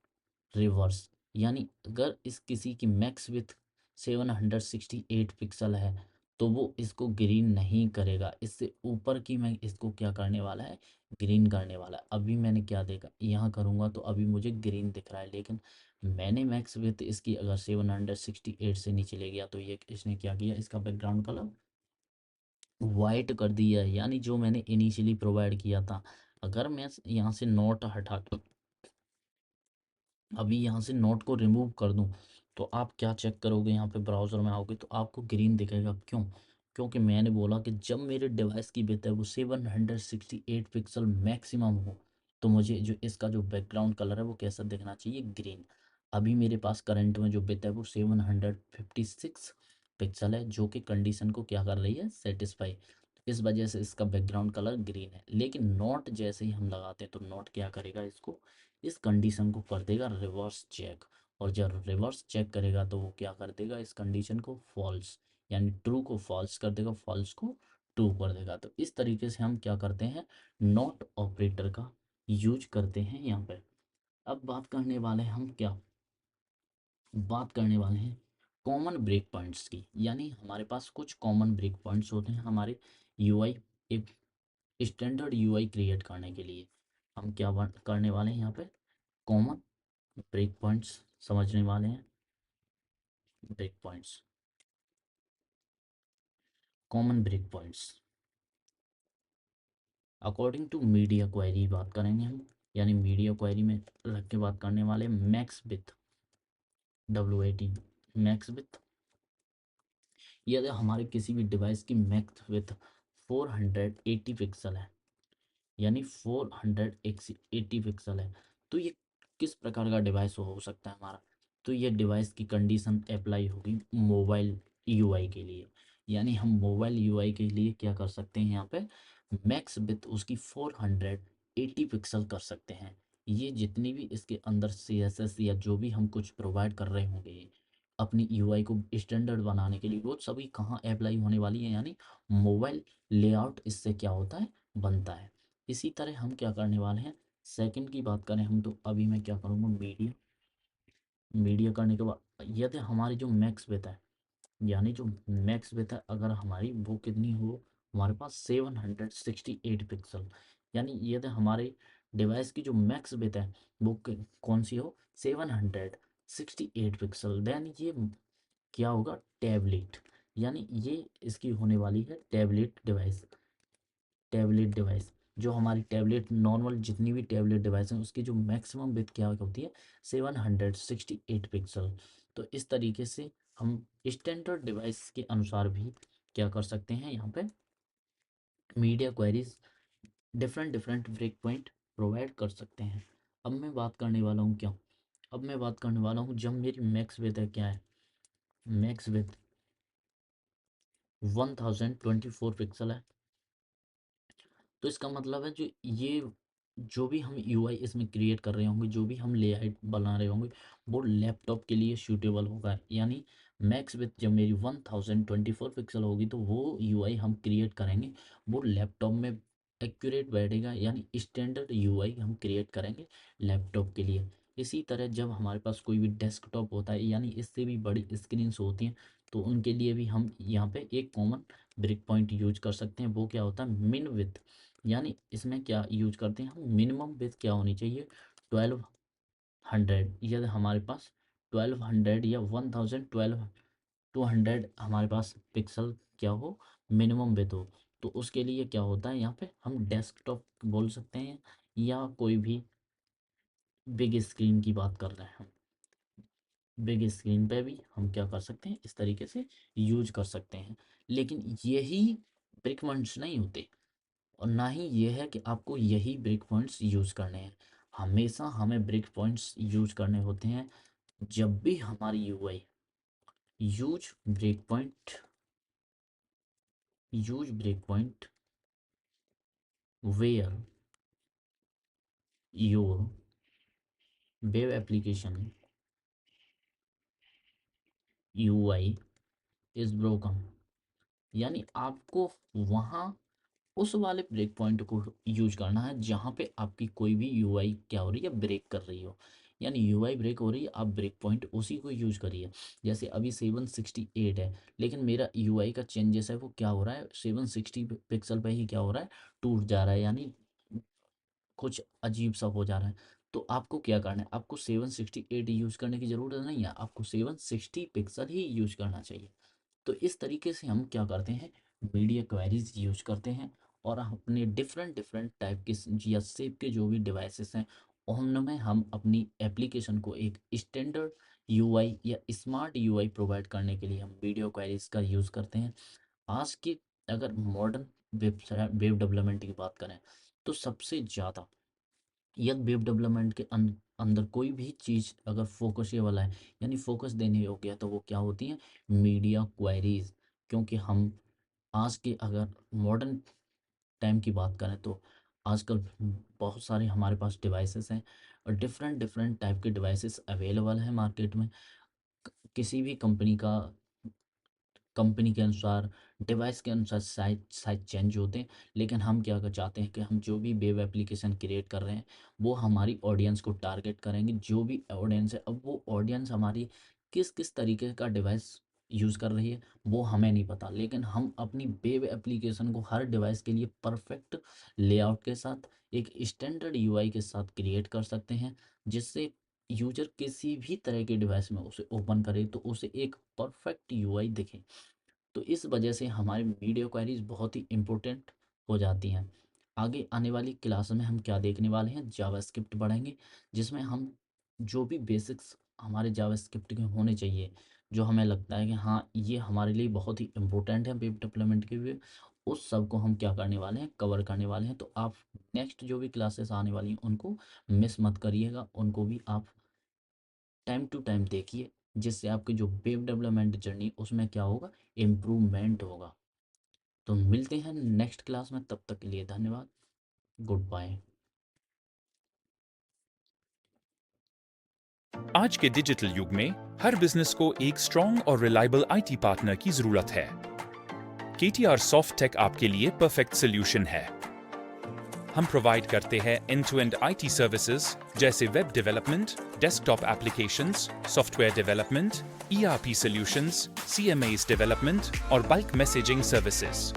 Speaker 2: रिवर्स। यानी अगर इस किसी की मैक्स विथ 768 पिक्सल है तो वो इसको ग्रीन नहीं करेगा, इससे ऊपर की मैं इसको क्या करने वाला है, ग्रीन करने वाला है। अभी मैंने क्या देखा, यहाँ करूँगा तो अभी मुझे ग्रीन दिख रहा है। लेकिन मैंने मैक्स विथ इसकी अगर 768 से नीचे ले गया तो ये इसने क्या किया, इसका बैकग्राउंड कलर वाइट कर दिया है। यानी जो मैंने इनिशियली प्रोवाइड किया था, अगर मैं यहाँ से नोट हटा अभी यहाँ से नोट को रिमूव कर दूँ तो आप क्या चेक करोगे, यहाँ पे ब्राउज़र में आओगे तो आपको ग्रीन दिखेगा। क्यों? क्योंकि मैंने बोला कि जब मेरे डिवाइस की बिट है वो 768 पिक्सल मैक्सिमम हो तो मुझे जो इसका जो बैकग्राउंड कलर है वो कैसा दिखना चाहिए, ग्रीन। अभी मेरे पास करंट में जो बिट है वो 756 पिक्सल है जो कि कंडीशन को क्या कर रही है, सेटिस्फाई। इस वजह से इसका बैकग्राउंड कलर ग्रीन है। लेकिन नोट जैसे ही हम लगाते हैं तो नोट क्या करेगा, इसको इस कंडीशन को कर देगा रिवर्स चेक। और जब रिवर्स चेक करेगा तो वो क्या कर देगा, इस कंडीशन को फॉल्स, यानी ट्रू को फॉल्स कर देगा, फॉल्स को ट्रू कर देगा। तो इस तरीके से हम क्या करते हैं, नॉट ऑपरेटर का यूज करते हैं यहाँ पे। अब बात करने वाले हैं हम क्या, बात करने वाले हैं कॉमन ब्रेक पॉइंट्स की। यानी हमारे पास कुछ कॉमन ब्रेक पॉइंट्स होते हैं हमारे यूआई, एक स्टैंडर्ड यूआई क्रिएट करने के लिए। हम क्या करने वाले हैं यहाँ पे, कॉमन ब्रेक पॉइंट्स समझने वाले हैं। Break points, common break points. According to media query बात करेंगे हम, यानी मीडिया क्वेरी में रख के बात करने वाले max with W18 max with, यदि हमारे किसी भी डिवाइस की मैक्स विथ 480 पिक्सल है, यानी 480 पिक्सल है, तो ये किस प्रकार का डिवाइस हो सकता है हमारा। तो ये डिवाइस की कंडीशन अप्लाई होगी मोबाइल यूआई के लिए, यानी हम मोबाइल यूआई के लिए क्या कर सकते हैं, यहाँ पे मैक्स विथ उसकी 480 पिक्सल कर सकते हैं। ये जितनी भी इसके अंदर CSS या जो भी हम कुछ प्रोवाइड कर रहे होंगे अपनी यूआई को स्टैंडर्ड बनाने के लिए, वो सभी कहाँ अप्लाई होने वाली है, यानी मोबाइल लेआउट इससे क्या होता है, बनता है। इसी तरह हम क्या करने वाले हैं, सेकंड की बात करें हम, तो अभी मैं क्या करूँगा, मीडिया मीडिया करने के बाद यदि हमारी जो मैक्स विथ है, यानी जो मैक्स विथ है अगर हमारी वो कितनी हो, हमारे पास 768 पिक्सल, यानी यदि हमारे डिवाइस की जो मैक्स विथ है वो कौन सी हो, 768 पिक्सल, देन ये क्या होगा, टैबलेट, यानी ये इसकी होने वाली है टैबलेट डिवाइस। टैबलेट डिवाइस जो हमारी टैबलेट नॉर्मल जितनी भी टैबलेट डिवाइस हैं उसकी जो मैक्सिमम विथ क्या होती है, 768 पिक्सल। तो इस तरीके से हम स्टैंडर्ड डिवाइस के अनुसार भी क्या कर सकते हैं, यहाँ पे media queries different different break point provide कर सकते हैं। अब मैं बात करने वाला हूँ क्या, अब मैं बात करने वाला हूँ जब मेरी मैक्स विथ है, क्या है, मैक्स विथ 1024 पिक्सल है, तो इसका मतलब है जो ये जो भी हम यूआई इसमें क्रिएट कर रहे होंगे, जो भी हम लेआउट बना रहे होंगे, वो लैपटॉप के लिए सूटेबल होगा, यानी मैक्स विथ जब मेरी 1024 पिक्सल होगी तो वो यूआई हम क्रिएट करेंगे वो लैपटॉप में एक्यूरेट बैठेगा, यानी स्टैंडर्ड यूआई हम क्रिएट करेंगे लैपटॉप के लिए। इसी तरह जब हमारे पास कोई भी डेस्कटॉप होता है, यानी इससे भी बड़ी स्क्रीन्स होती हैं, तो उनके लिए भी हम यहाँ पे एक कॉमन ब्रेक पॉइंट यूज कर सकते हैं, वो क्या होता है, मिन विथ, यानी इसमें क्या यूज करते हैं हम, मिनिमम विथ क्या होनी चाहिए, 1200, यदि हमारे पास 1200 या 1200 हमारे पास पिक्सल क्या हो, मिनिमम विथ हो, तो उसके लिए क्या होता है, यहाँ पे हम डेस्कटॉप बोल सकते हैं, या कोई भी बिग स्क्रीन की बात कर रहे हैं हम, बिग स्क्रीन पे भी हम क्या कर सकते हैं, इस तरीके से यूज कर सकते हैं। लेकिन यही ब्रेक पॉइंट्स नहीं होते, और ना ही ये है कि आपको यही ब्रेक पॉइंट्स यूज़ करने हैं, हमेशा हमें ब्रेक पॉइंट्स यूज करने होते हैं जब भी हमारी UI use break point use break point where your web application UI is broken, यानी आपको वहाँ उस वाले ब्रेक पॉइंट को यूज करना है जहाँ पे आपकी कोई भी यूआई क्या हो रही है, ब्रेक कर रही हो, यानी यूआई ब्रेक हो रही है, आप ब्रेक पॉइंट उसी को यूज करिए। जैसे अभी 768 है, लेकिन मेरा यूआई का चेंजेस है वो क्या हो रहा है, 760 पिक्सल पे ही क्या हो रहा है, टूट जा रहा है, यानी कुछ अजीब सा हो जा रहा है। तो आपको क्या करना है, आपको 768 यूज करने की ज़रूरत नहीं है, आपको 760 पिक्सल ही यूज करना चाहिए। तो इस तरीके से हम क्या करते हैं, मीडिया क्वेरीज यूज करते हैं, और अपने डिफरेंट डिफरेंट टाइप के या शेप के जो भी डिवाइसेस हैं उनमें हम अपनी एप्लीकेशन को एक स्टैंडर्ड यूआई या स्मार्ट यूआई प्रोवाइड करने के लिए हम वीडियो क्वेरीज का यूज़ करते हैं। आज की अगर मॉडर्न वेब डेवलपमेंट की बात करें, तो सबसे ज़्यादा यदि वेब डेवलपमेंट के अंदर कोई भी चीज़ अगर फोकस ये वाला है, यानी फोकस देने योग्य है, तो वो क्या होती है, मीडिया क्वेरीज। क्योंकि हम आज के अगर मॉडर्न टाइम की बात करें तो आजकल बहुत सारे हमारे पास डिवाइसेस हैं, और डिफरेंट डिफरेंट टाइप के डिवाइसेस अवेलेबल हैं मार्केट में। किसी भी कंपनी के अनुसार, डिवाइस के अनुसार साइज साइज चेंज होते हैं, लेकिन हम क्या कर चाहते हैं कि हम जो भी वेब एप्लीकेशन क्रिएट कर रहे हैं वो हमारी ऑडियंस को टारगेट करेंगे, जो भी ऑडियंस है, अब वो ऑडियंस हमारी किस किस तरीके का डिवाइस यूज़ कर रही है वो हमें नहीं पता, लेकिन हम अपनी वेब एप्लीकेशन को हर डिवाइस के लिए परफेक्ट लेआउट के साथ एक स्टैंडर्ड यूआई के साथ क्रिएट कर सकते हैं, जिससे यूजर किसी भी तरह के डिवाइस में उसे ओपन करे तो उसे एक परफेक्ट यूआई दिखे। तो इस वजह से हमारी वीडियो क्वेरीज बहुत ही इम्पोर्टेंट हो जाती हैं। आगे आने वाली क्लास में हम क्या देखने वाले हैं, जावास्क्रिप्ट पढ़ेंगे, जिसमें हम जो भी बेसिक्स हमारे जावास्क्रिप्ट के होने चाहिए, जो हमें लगता है कि हाँ ये हमारे लिए बहुत ही इम्पोर्टेंट है वेब डेवलपमेंट के लिए, उस सब को हम क्या करने वाले हैं, कवर करने वाले हैं। तो आप नेक्स्ट जो भी क्लासेस आने वाली हैं उनको मिस मत करिएगा, उनको भी आप टाइम टू टाइम देखिए, जिससे आपकी जो वेब डेवलपमेंट जर्नी उसमें क्या होगा, इम्प्रूवमेंट होगा। तो मिलते हैं नेक्स्ट क्लास में, तब तक के लिए धन्यवाद, गुड बाय।
Speaker 1: आज के डिजिटल युग में हर बिजनेस को एक स्ट्रॉन्ग और रिलायबल आईटी पार्टनर की जरूरत है। KTR सॉफ्ट टेक आपके लिए परफेक्ट सॉल्यूशन है। हम प्रोवाइड करते हैं एंड-टू-एंड आईटी सर्विसेज जैसे web development, desktop applications, software development, ERP solutions, CMAs development और bulk messaging services.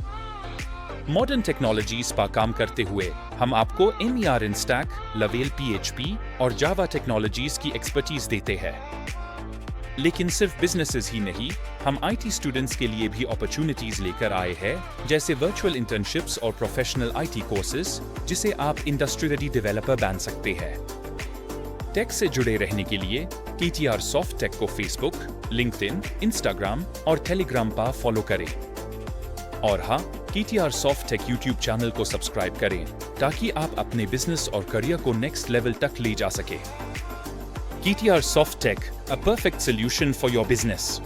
Speaker 1: Modern technologies पर काम करते हुए हम आपको MER in Stack, Laravel PHP और जावा टेक्नोलॉजीज की एक्सपर्टीज देते हैं। लेकिन सिर्फ बिजनेसेस ही नहीं, हम IT स्टूडेंट्स के लिए भी अपॉर्चुनिटीज लेकर आए हैं, जैसे वर्चुअल इंटर्नशिप्स और प्रोफेशनल IT कोर्सेज, जिसे आप इंडस्ट्री रेडी डेवलपर बन सकते हैं। टेक से जुड़े रहने के लिए KTR सॉफ्ट टेक को फेसबुक, लिंक्डइन, इंस्टाग्राम और टेलीग्राम पर फॉलो करें। और हाँ, KTR soft take YouTube channel को सब्सक्राइब करें, ताकि आप अपने बिजनेस और करियर को नेक्स्ट लेवल तक ले जा सके। KTR Soft Tech, a perfect solution for your business.